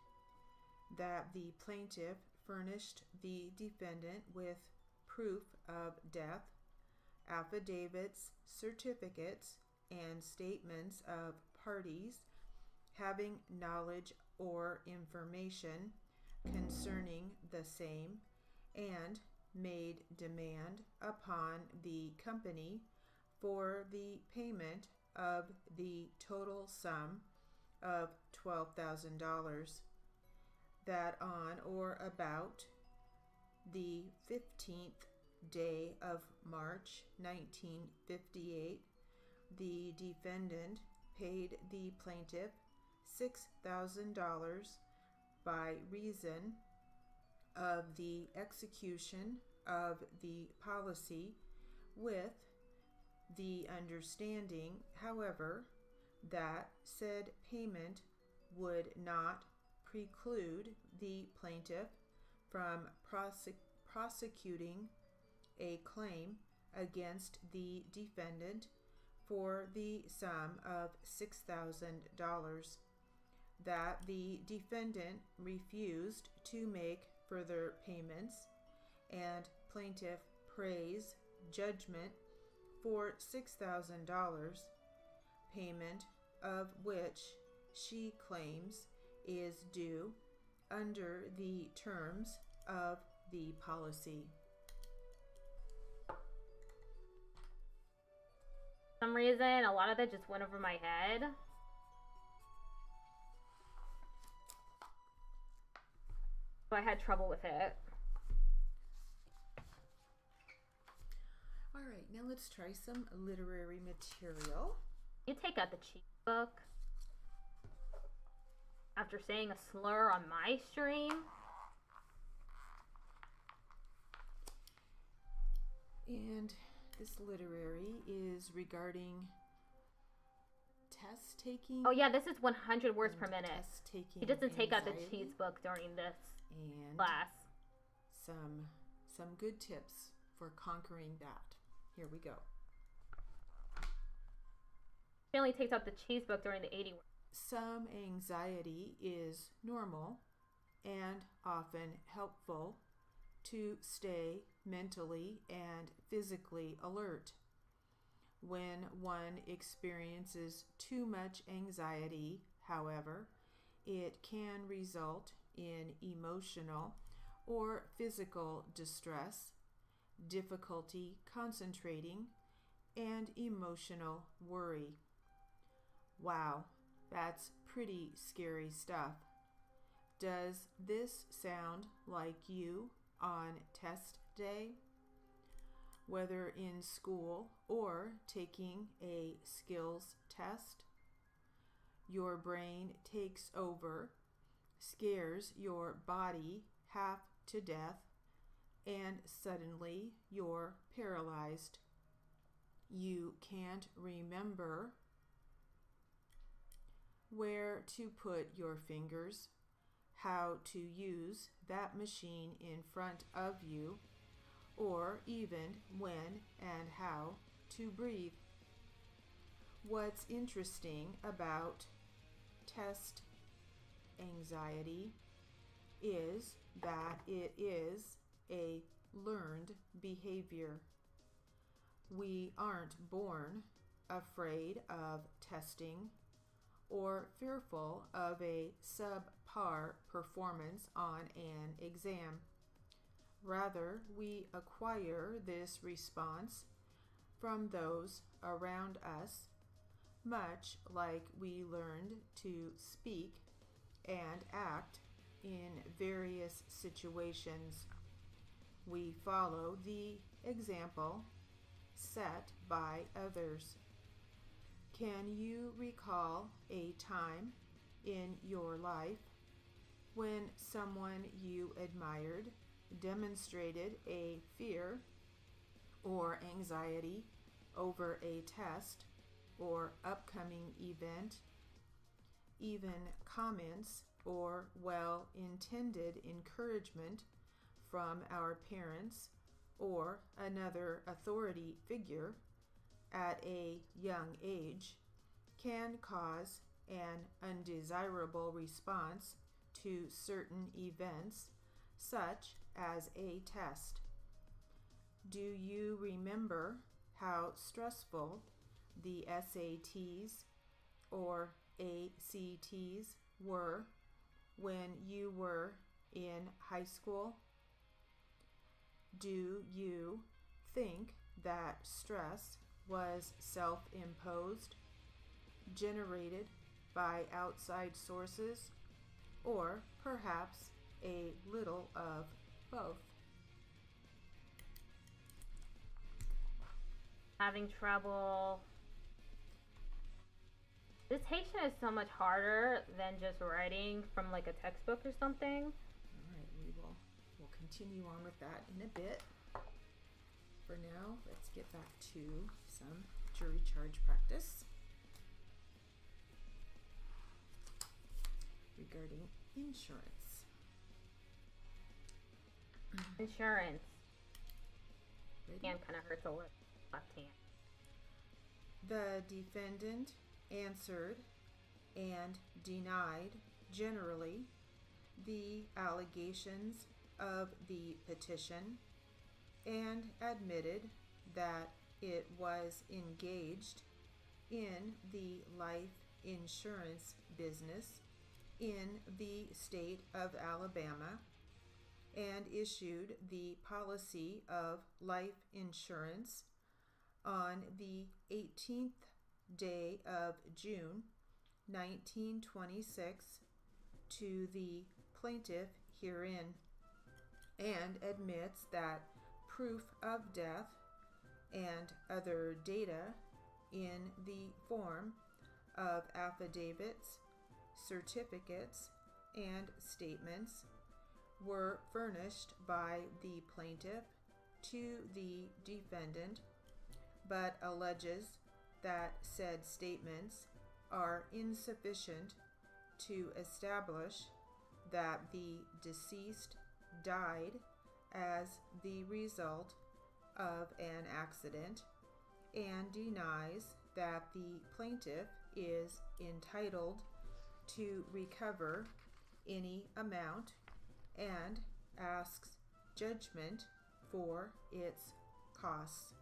That the plaintiff furnished the defendant with proof of death, affidavits, certificates, and statements of parties having knowledge or information concerning the same, and made demand upon the company for the payment of the total sum of $12,000, that on or about the 15th day of March 1958, the defendant paid the plaintiff $6,000 by reason of the execution of the policy, with the understanding, however, that said payment would not preclude the plaintiff from prosecuting a claim against the defendant for the sum of $6,000, that the defendant refused to make further payments, and plaintiff prays judgment for $6,000, payment of which she claims is due under the terms of the policy. For some reason, a lot of that just went over my head. So I had trouble with it. All right, now let's try some literary material. You take out the cheat book after saying a slur on my stream. And this literary is regarding test taking. Oh yeah, this is 100 words per minute. Test taking. He doesn't take out the anxiety, cheats book during this and class. Some good tips for conquering that. Here we go. He only takes out the cheese book during the 80 words. Some anxiety is normal and often helpful to stay mentally and physically alert. When one experiences too much anxiety, however, it can result in emotional or physical distress, difficulty concentrating, and emotional worry. Wow, that's pretty scary stuff. Does this sound like you on test day? Whether in school or taking a skills test, your brain takes over, scares your body half to death, and suddenly you're paralyzed. You can't remember where to put your fingers, how to use that machine in front of you, or even when and how to breathe. What's interesting about test anxiety is that it is a learned behavior. We aren't born afraid of testing or fearful of a subpar performance on an exam. Rather, we acquire this response from those around us, much like we learned to speak and act in various situations. We follow the example set by others. Can you recall a time in your life when someone you admired demonstrated a fear or anxiety over a test or upcoming event? Even comments or well-intended encouragement from our parents or another authority figure at a young age can cause an undesirable response to certain events, such as a test. Do you remember how stressful the SATs or ACTs were when you were in high school? Do you think that stress was self-imposed, generated by outside sources, or perhaps a little of both? Having trouble. Dictation is so much harder than just writing from like a textbook or something. All right, we'll continue on with that in a bit. For now, let's get back to some jury charge practice regarding insurance. Insurance. Ready? Hand kind of hurts a left hand. The defendant answered and denied generally the allegations of the petition and admitted that it was engaged in the life insurance business in the state of Alabama and issued the policy of life insurance on the 18th day of June 1926 to the plaintiff herein, and admits that proof of death and other data in the form of affidavits, certificates, and statements were furnished by the plaintiff to the defendant, but alleges that said statements are insufficient to establish that the deceased died as the result of an accident, and denies that the plaintiff is entitled to recover any amount, and asks judgment for its costs.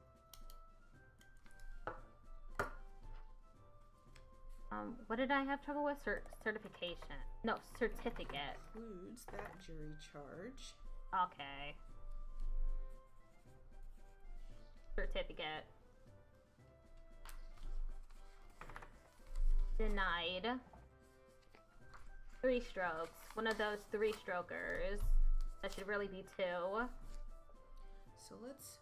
What did I have trouble with? Certification. No, certificate. Includes that jury charge. Okay. Certificate. Denied. 3 strokes. One of those 3 strokers. That should really be 2. So let's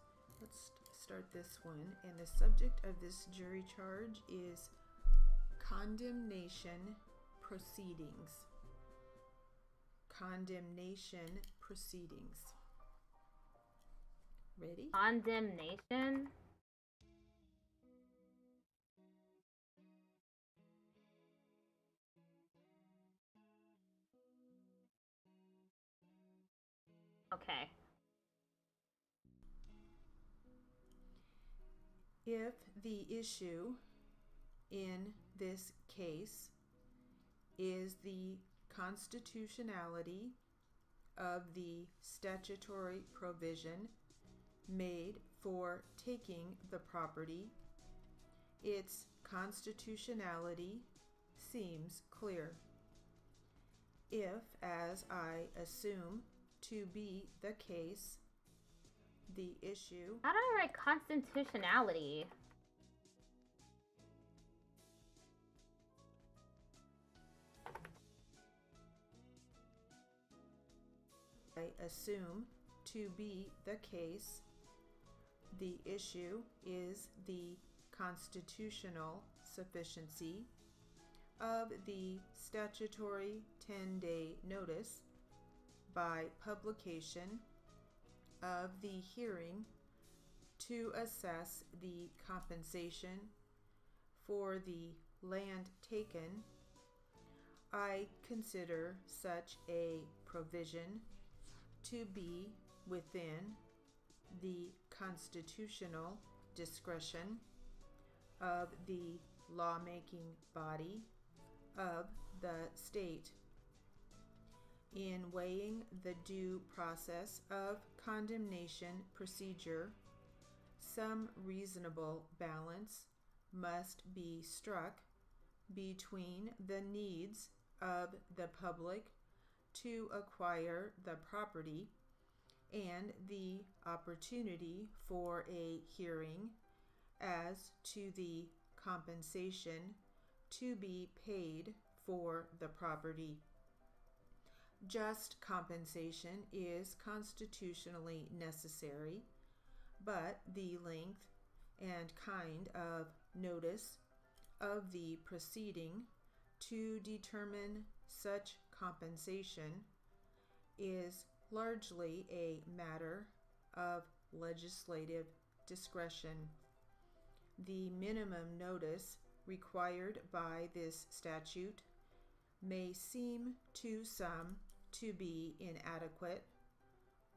start this one, and the subject of this jury charge is condemnation proceedings. Condemnation proceedings. Ready? Condemnation. Okay. If the issue in this case is the constitutionality of the statutory provision made for taking the property, its constitutionality seems clear. If, as I assume to be the case, the issue... How do I write constitutionality? I assume to be the case, the issue is the constitutional sufficiency of the statutory 10-day notice by publication of the hearing to assess the compensation for the land taken. I consider such a provision to be within the constitutional discretion of the lawmaking body of the state. In weighing the due process of condemnation procedure, some reasonable balance must be struck between the needs of the public to acquire the property and the opportunity for a hearing as to the compensation to be paid for the property. Just compensation is constitutionally necessary, but the length and kind of notice of the proceeding to determine such compensation is largely a matter of legislative discretion. The minimum notice required by this statute may seem to some to be inadequate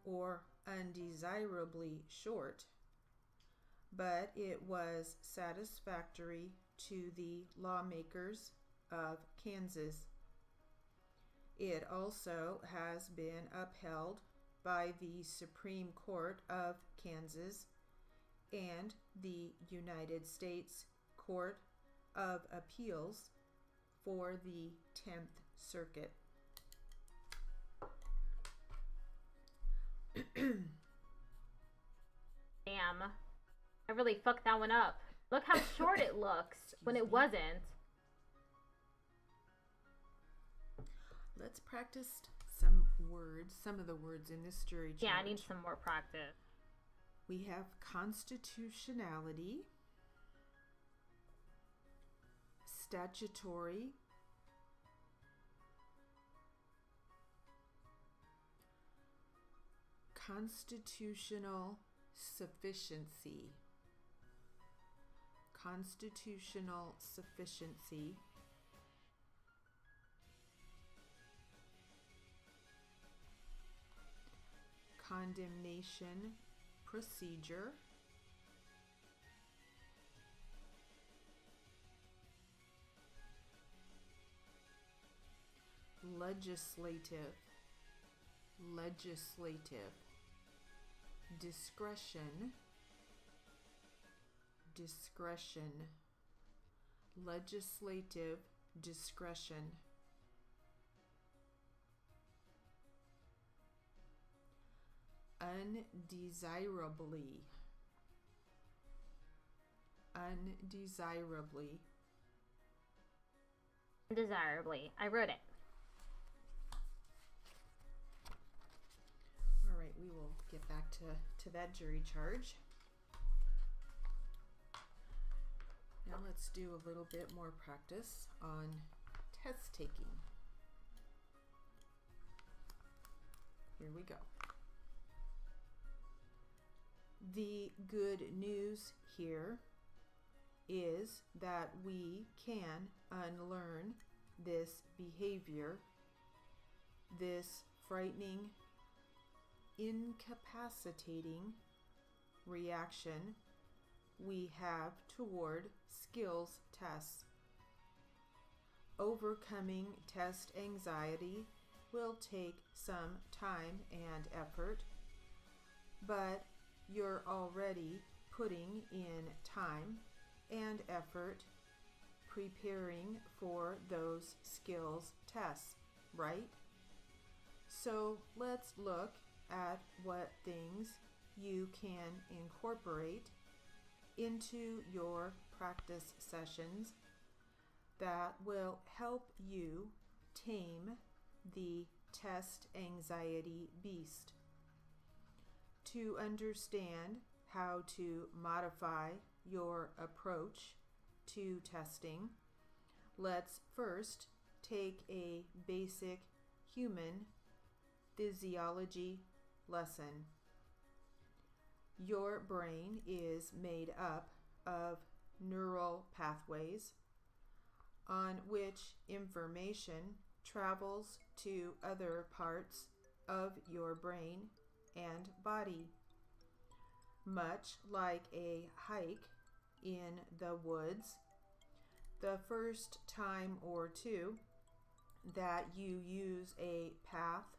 or undesirably short, but it was satisfactory to the lawmakers of Kansas. It also has been upheld by the Supreme Court of Kansas and the United States Court of Appeals for the 10th Circuit. Damn. I really fucked that one up. Look how short it looks when it wasn't. Let's practice some words, some of the words in this jury charge. Yeah, I need some more practice. We have constitutionality, statutory, constitutional sufficiency, constitutional sufficiency, condemnation procedure, legislative, discretion, legislative discretion, undesirably, Undesirably. I wrote it. All right, we will get back to that jury charge. Now let's do a little bit more practice on test taking. Here we go. The good news here is that we can unlearn this behavior, this frightening, incapacitating reaction we have toward skills tests. Overcoming test anxiety will take some time and effort, but you're already putting in time and effort preparing for those skills tests, right? So let's look at what things you can incorporate into your practice sessions that will help you tame the test anxiety beast. To understand how to modify your approach to testing, let's first take a basic human physiology lesson. Your brain is made up of neural pathways on which information travels to other parts of your brain and body. Much like a hike in the woods, the first time or two that you use a path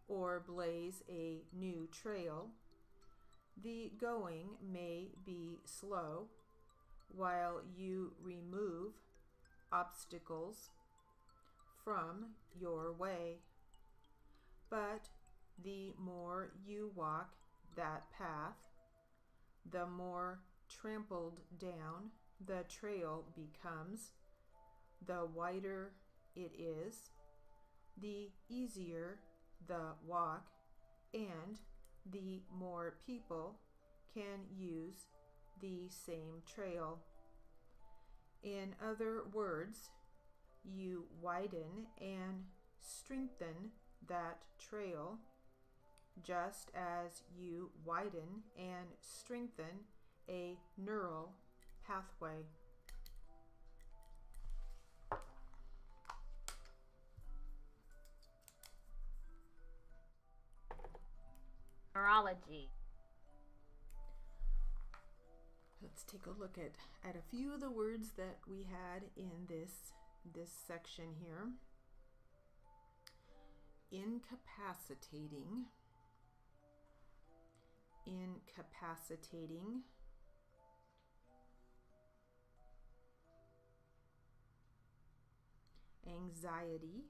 or blaze a new trail, the going may be slow while you remove obstacles from your way. But the more you walk that path, the more trampled down the trail becomes, the wider it is, the easier the walk, and the more people can use the same trail. In other words, you widen and strengthen that trail just as you widen and strengthen a neural pathway. Neurology. Let's take a look at a few of the words that we had in this section here. Incapacitating. Incapacitating. Anxiety.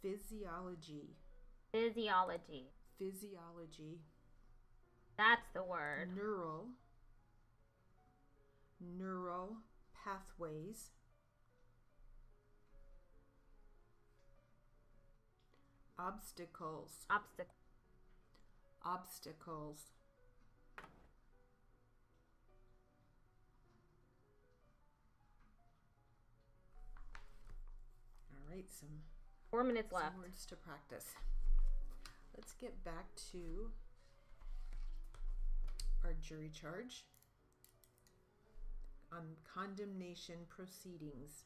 Physiology. Physiology. Physiology. That's the word. Neural pathways. Obstacles. Obstacles. All right, some 4 minutes left. Some words to practice. Let's get back to our jury charge on condemnation proceedings.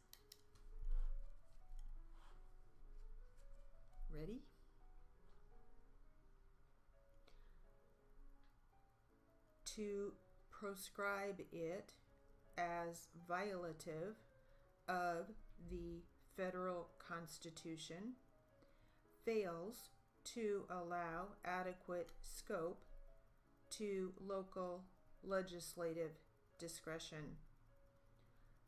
Ready? To proscribe it as violative of the federal Constitution fails to allow adequate scope to local legislative discretion.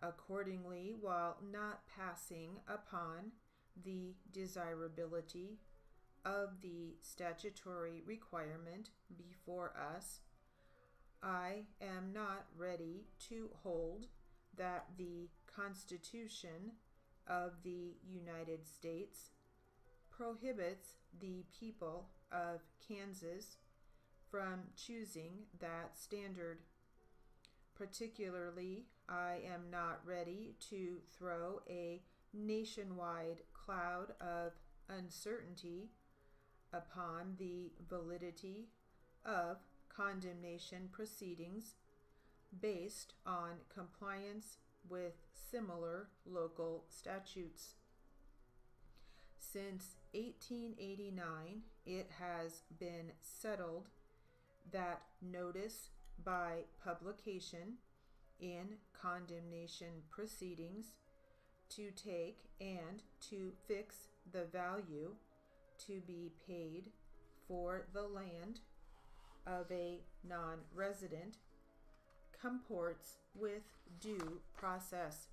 Accordingly, while not passing upon the desirability of the statutory requirement before us, I am not ready to hold that the Constitution of the United States prohibits the people of Kansas from choosing that standard. Particularly, I am not ready to throw a nationwide cloud of uncertainty upon the validity of condemnation proceedings based on compliance with similar local statutes. Since 1889, it has been settled that notice by publication in condemnation proceedings to take and to fix the value to be paid for the land of a non-resident comports with due process.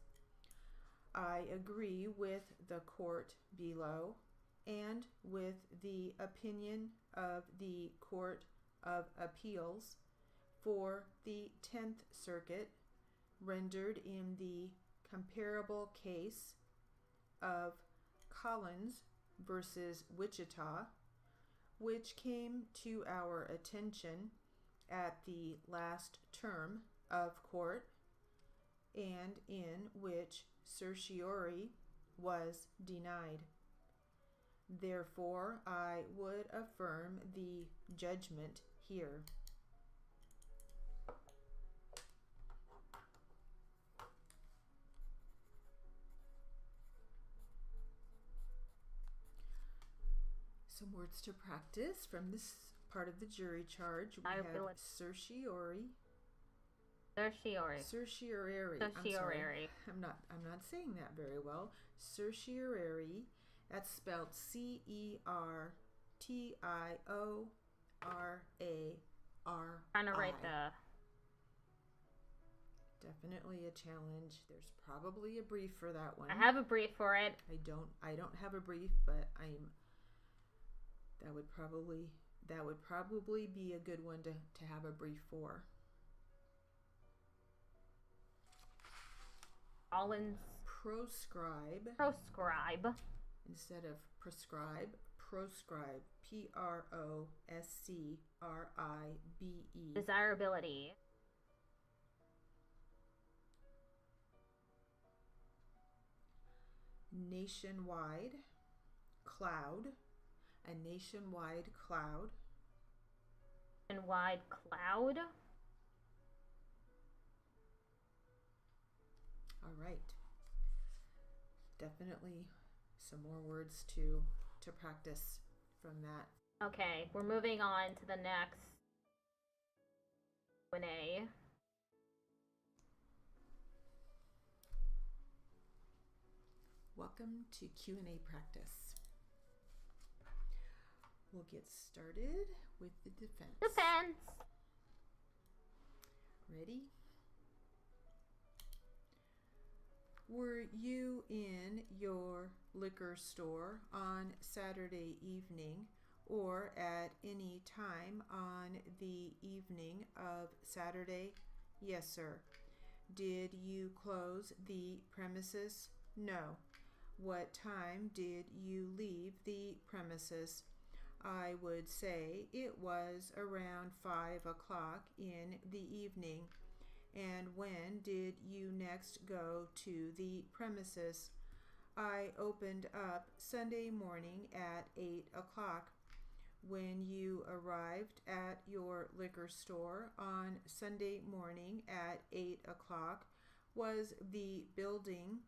I agree with the court below and with the opinion of the Court of Appeals for the 10th Circuit rendered in the comparable case of Collins versus Wichita, which came to our attention at the last term of court and in which certiorari was denied. Therefore, I would affirm the judgment here. Some words to practice from this part of the jury charge. We have certiorari. Certiorari. Certiorari. Certiorari. I'm not saying that very well. Certiorari. That's spelled CERTIORARI. Trying to write the Definitely a challenge. There's probably a brief for that one. I have a brief for it. I don't have a brief, but that would probably be a good one to have a brief for. Collins. Proscribe. Proscribe. Instead of prescribe, proscribe. Proscribe. Desirability. Nationwide. Cloud. A nationwide cloud. Nationwide cloud. All right. Definitely some more words to practice from that. Okay, we're moving on to the next Q&A. Welcome to Q&A practice. We'll get started with the defense. Defense. Ready? Were you in your liquor store on Saturday evening or at any time on the evening of Saturday? Yes, sir. Did you close the premises? No. What time did you leave the premises? I would say it was around 5 o'clock in the evening. And when did you next go to the premises? I opened up Sunday morning at 8 o'clock. When you arrived at your liquor store on Sunday morning at 8 o'clock, was the building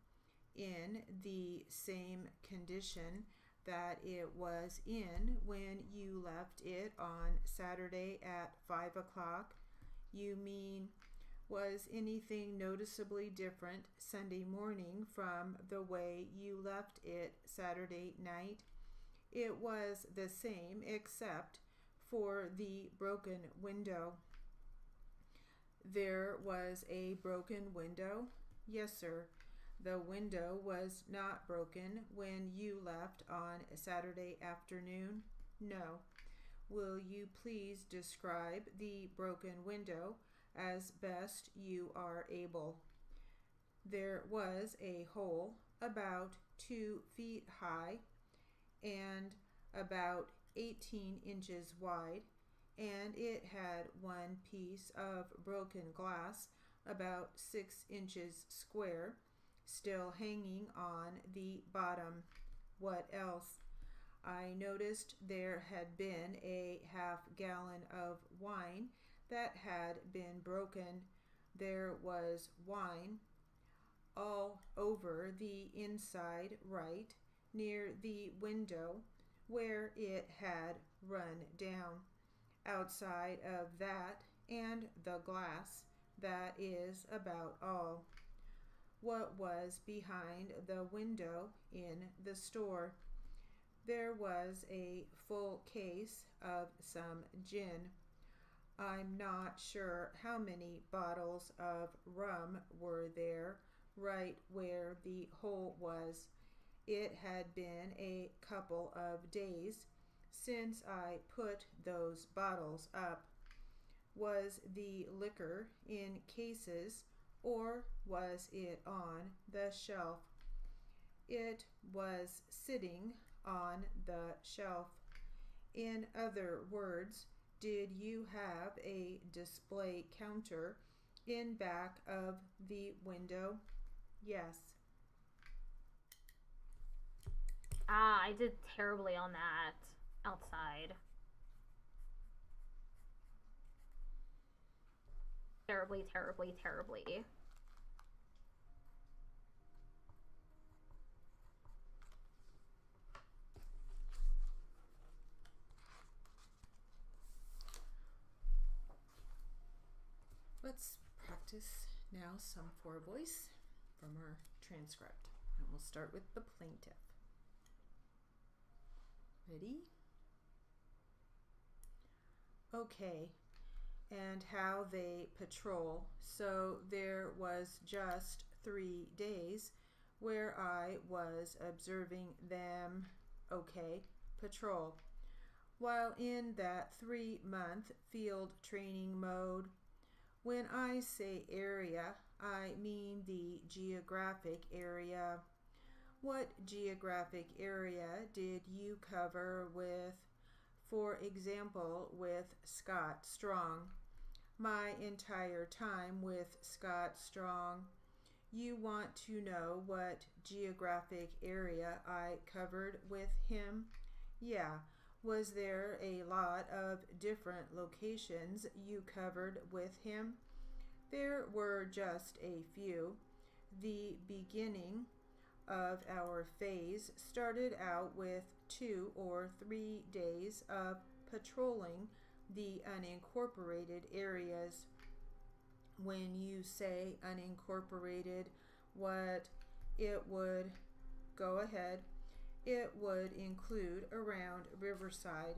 in the same condition that it was in when you left it on Saturday at 5 o'clock? You mean, was anything noticeably different Sunday morning from the way you left it Saturday night? It was the same except for the broken window. There was a broken window? Yes, sir. The window was not broken when you left on Saturday afternoon? No. Will you please describe the broken window as best you are able? There was a hole about 2 feet high and about 18 inches wide, and it had one piece of broken glass about 6 inches square still hanging on the bottom. What else? I noticed there had been a half-gallon of wine that had been broken. There was wine all over the inside right near the window where it had run down. Outside of that and the glass, that is about all. What was behind the window in the store? There was a full case of some gin. I'm not sure how many bottles of rum were there right where the hole was. It had been a couple of days since I put those bottles up. Was the liquor in cases or was it on the shelf? It was sitting on the shelf. In other words, did you have a display counter in back of the window? Yes. I did terribly on that outside. Terribly, terribly, terribly. Let's practice now some for voice from our transcript. And we'll start with the plaintiff. Ready? Okay. and how they patrol. So there was just 3 days where I was observing them, okay, patrol. While in that 3-month field training mode, when I say area, I mean the geographic area. What geographic area did you cover with, for example, with Scott Strong? My entire time with Scott Strong. You want to know what geographic area I covered with him? Yeah. Was there a lot of different locations you covered with him? There were just a few. The beginning of our phase started out with 2 or 3 days of patrolling the unincorporated areas. When you say unincorporated, what it would, go ahead. It would include around Riverside.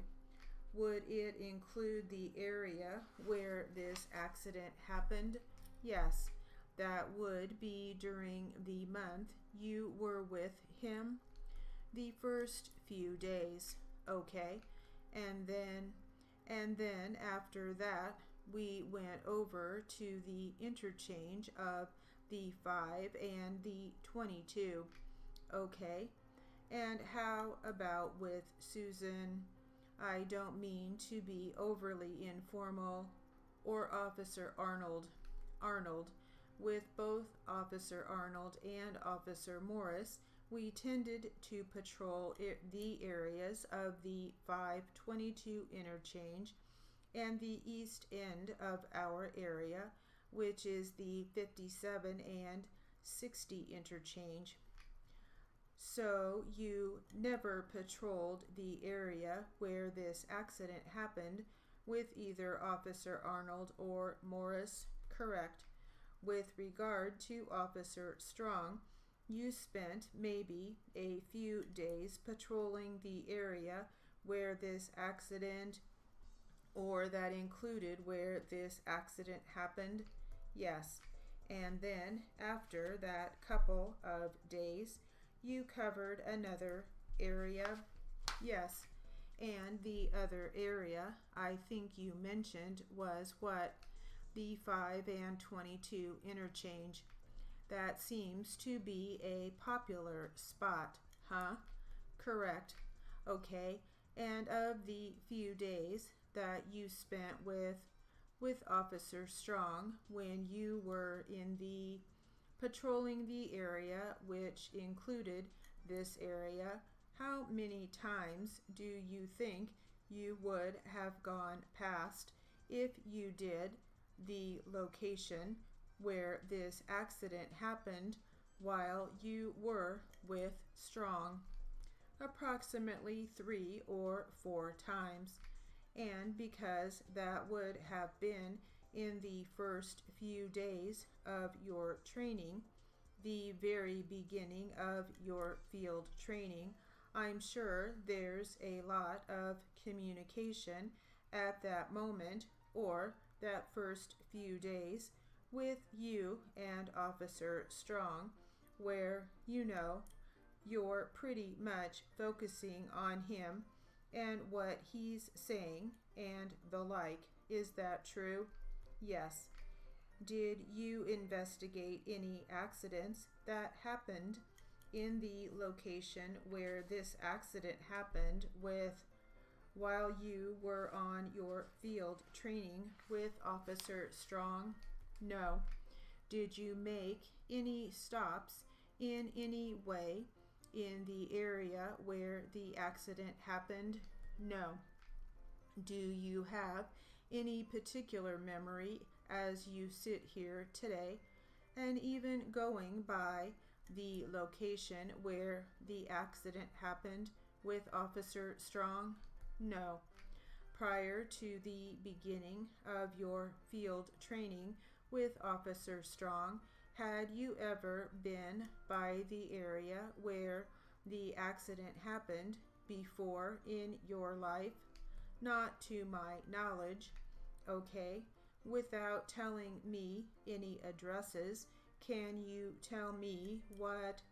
Would it include the area where this accident happened? Yes, that would be during the month you were with him. The first few days, okay, and then after that we went over to the interchange of the 5 and the 22, okay. And how about with Susan? I don't mean to be overly informal. Or Officer Arnold. With both Officer Arnold and Officer Morris, we tended to patrol the areas of the 522 interchange and the east end of our area, which is the 57 and 60 interchange. So you never patrolled the area where this accident happened with either Officer Arnold or Morris, correct? With regard to Officer Strong, you spent maybe a few days patrolling the area where this accident, or that included where this accident happened? Yes. And then after that couple of days, you covered another area? Yes. And the other area I think you mentioned was what? The 5 and 22 interchange. That seems to be a popular spot, huh? Correct. Okay. And of the few days that you spent with Officer Strong when you were in the patrolling the area which included this area, how many times do you think you would have gone past, if you did, the location where this accident happened while you were with Strong? Approximately 3 or 4 times. And because that would have been in the first few days of your training, the very beginning of your field training, I'm sure there's a lot of communication at that moment, or that first few days, with you and Officer Strong, where, you know, you're pretty much focusing on him and what he's saying and the like. Is that true? Yes. Did you investigate any accidents that happened in the location where this accident happened while you were on your field training with Officer Strong? No. Did you make any stops in any way in the area where the accident happened? No. Do you have any particular memory as you sit here today, and even going by the location where the accident happened with Officer Strong? No. Prior to the beginning of your field training with Officer Strong, had you ever been by the area where the accident happened before in your life? Not to my knowledge. Okay. Without telling me any addresses, can you tell me what,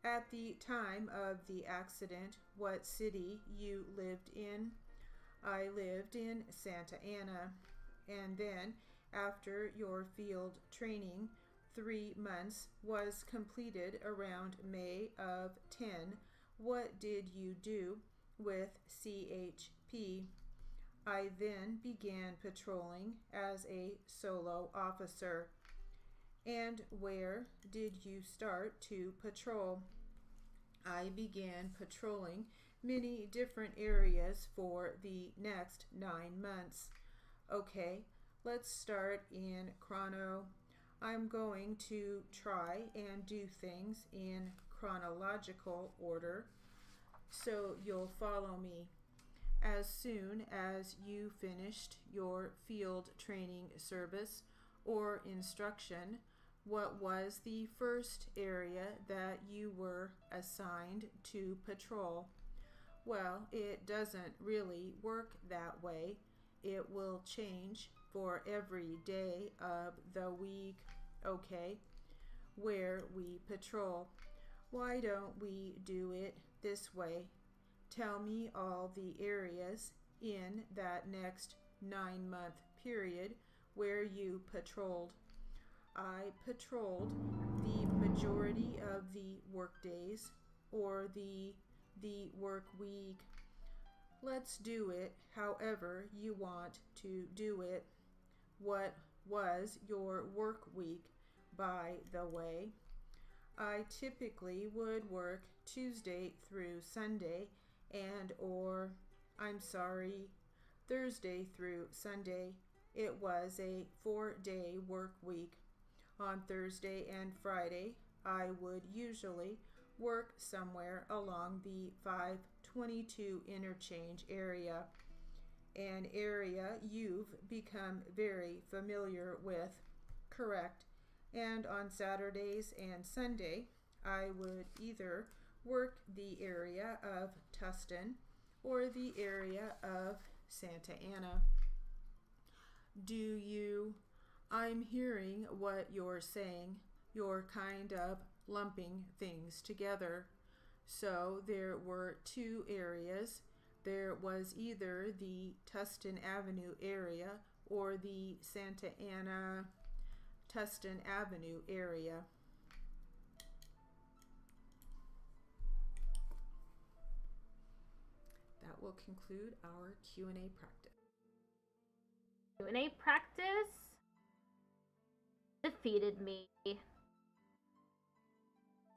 at the time of the accident, what city you lived in? I lived in Santa Ana. And then, after your field training, 3 months was completed around May of 10. What did you do with CHP? I then began patrolling as a solo officer. And where did you start to patrol? I began patrolling many different areas for the next 9 months. Okay, let's start in chrono. I'm going to try and do things in chronological order so you'll follow me. As soon as you finished your field training service or instruction, what was the first area that you were assigned to patrol? Well, it doesn't really work that way. It will change for every day of the week. Okay, where we patrol. Why don't we do it this way? Tell me all the areas in that next 9-month period where you patrolled. I patrolled the majority of the work days or the work week. Let's do it however you want to do it. What was your work week, by the way? I typically would work Tuesday through Sunday Thursday through Sunday. It was a 4-day work week. On Thursday and Friday, I would usually work somewhere along the 522 interchange area, an area you've become very familiar with, correct? And on Saturdays and Sunday, I would either work the area of Tustin or the area of Santa Ana. I'm hearing what you're saying. You're kind of lumping things together. So there were 2 areas. There was either the Tustin Avenue area or the Santa Ana Tustin Avenue area. That will conclude our Q&A practice. Q&A practice defeated me.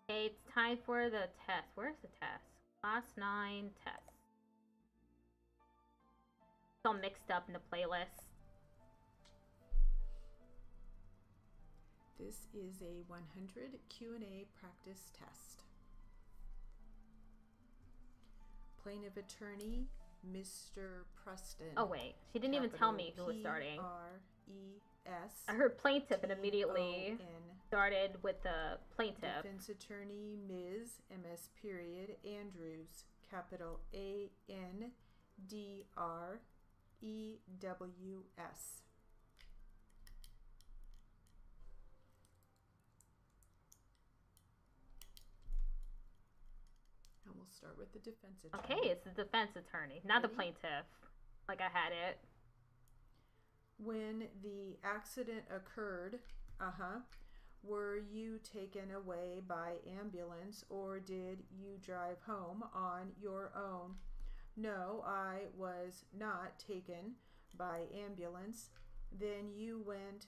Okay, it's time for the test. Where's the test? Class 9 test. It's all mixed up in the playlist. This is a 100 Q&A practice test. Plaintiff attorney, Mr. Preston. Oh wait, she didn't even tell me who was starting. P-R-E-S. I heard plaintiff and immediately T-O-N. started with the plaintiff. Defense attorney, Ms. M.S. Andrews, capital A-N-D-R-E-W-S. And we'll start with the defense attorney. Okay, it's the defense attorney, not the plaintiff, like I had it. When the accident occurred, were you taken away by ambulance or did you drive home on your own? No, I was not taken by ambulance. Then you went.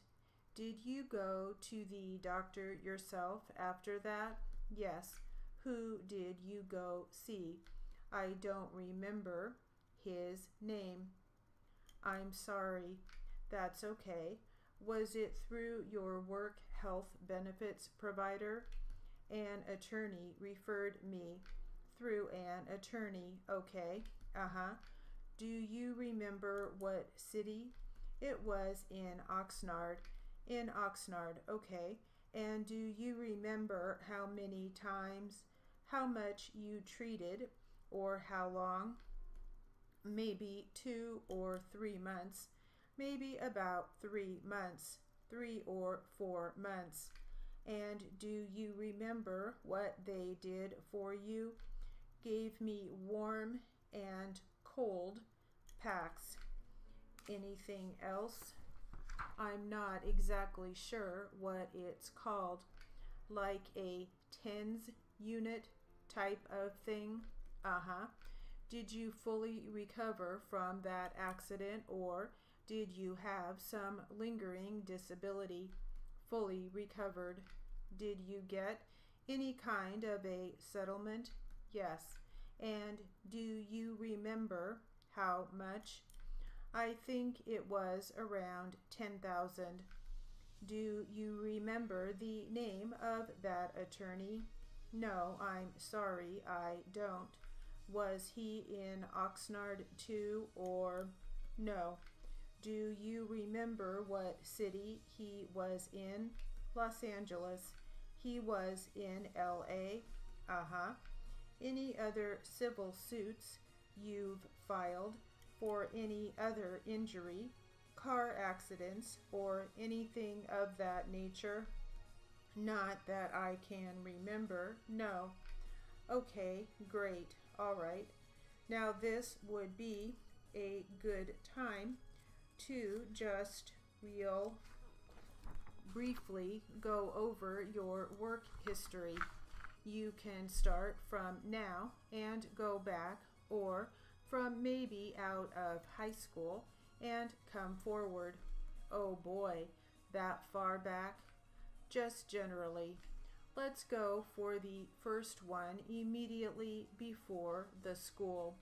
Did you go to the doctor yourself after that? Yes. Who did you go see? I don't remember his name. I'm sorry. That's okay. Was it through your work health benefits provider? An attorney referred me. Through an attorney. Okay. Do you remember what city? It was in Oxnard. In Oxnard. Okay. And do you remember how many times, how much you treated, or how long? Maybe 2 or 3 months. maybe about 3 months, 3 or 4 months. And do you remember what they did for you? Gave me warm and cold packs. Anything else? I'm not exactly sure what it's called. Like a TENS unit type of thing? Uh-huh. Did you fully recover from that accident, or did you have some lingering disability? Fully recovered. Did you get any kind of a settlement? Yes. And do you remember how much? I think it was around 10,000. Do you remember the name of that attorney? No, I'm sorry, I don't. Was he in Oxnard too, or no? Do you remember what city he was in? Los Angeles. He was in LA? Uh-huh. Any other civil suits you've filed for any other injury, car accidents, or anything of that nature? Not that I can remember, no. Okay, great, all right. Now this would be a good time to just real briefly go over your work history. You can start from now and go back, or from maybe out of high school and come forward. Oh boy, that far back? Just generally. Let's go for the first one immediately before the school.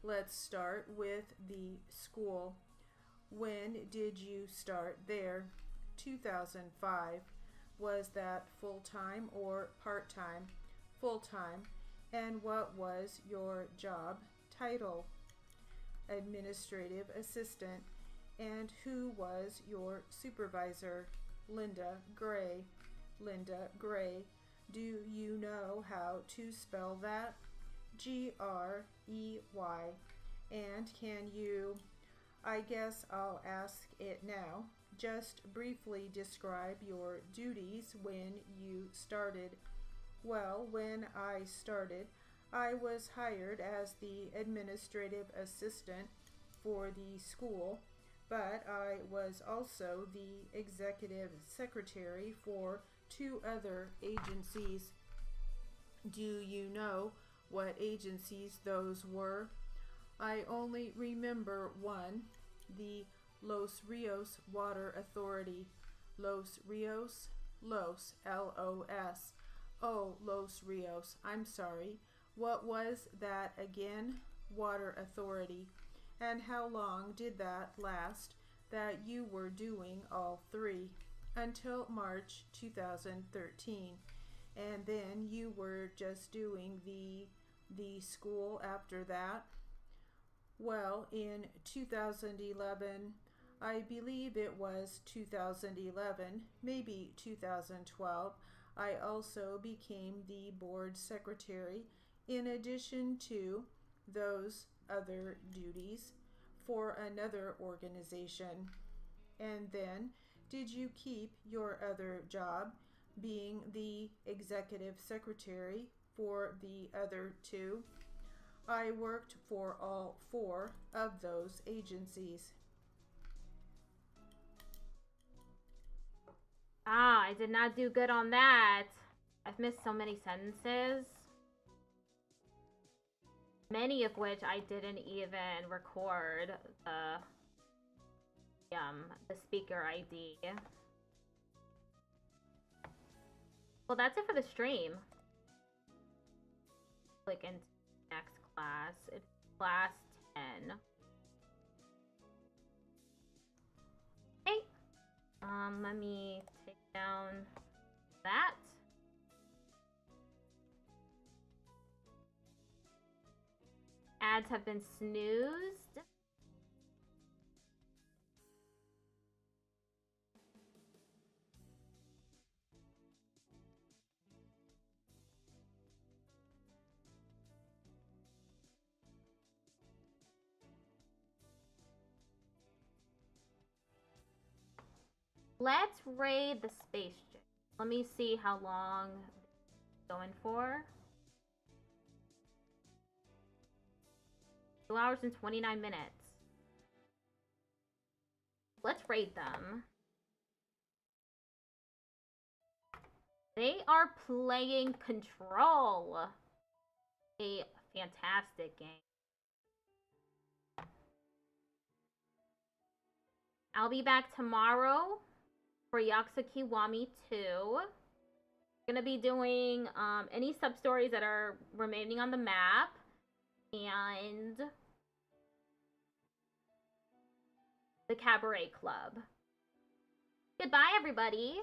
Let's start with the school. When did you start there? 2005. Was that full-time or part-time? Full-time. And what was your job title? Administrative assistant. And who was your supervisor? Linda Gray. Linda Gray. Do you know how to spell that? Grey. And can you, I guess I'll ask it now, just briefly describe your duties when you started? Well, when I started, I was hired as the administrative assistant for the school, but I was also the executive secretary for 2 other agencies. Do you know what agencies those were? I only remember one, the Los Rios Water Authority. Los Rios? Los, L-O-S. Oh, Los Rios. I'm sorry. What was that again? Water Authority. And how long did that last that you were doing all 3? Until March 2013. And then you were just doing the school after that? Well, in 2011, I believe it was 2011, maybe 2012, I also became the board secretary in addition to those other duties for another organization. And then, did you keep your other job being the executive secretary for the other 2? I worked for all 4 of those agencies. Ah, I did not do good on that. I've missed so many sentences. Many of which I didn't even record the speaker ID. Well, that's it for the stream. Click into next class. It's class 10. Hey. Let me take down that. Ads have been snoozed. Let's raid the spaceship. Let me see how long it's going for. 2 hours and 29 minutes. Let's raid them. They are playing Control. A fantastic game. I'll be back tomorrow for Yakuza Kiwami 2. I'm gonna be doing any sub-stories that are remaining on the map. And the Cabaret Club. Goodbye, everybody.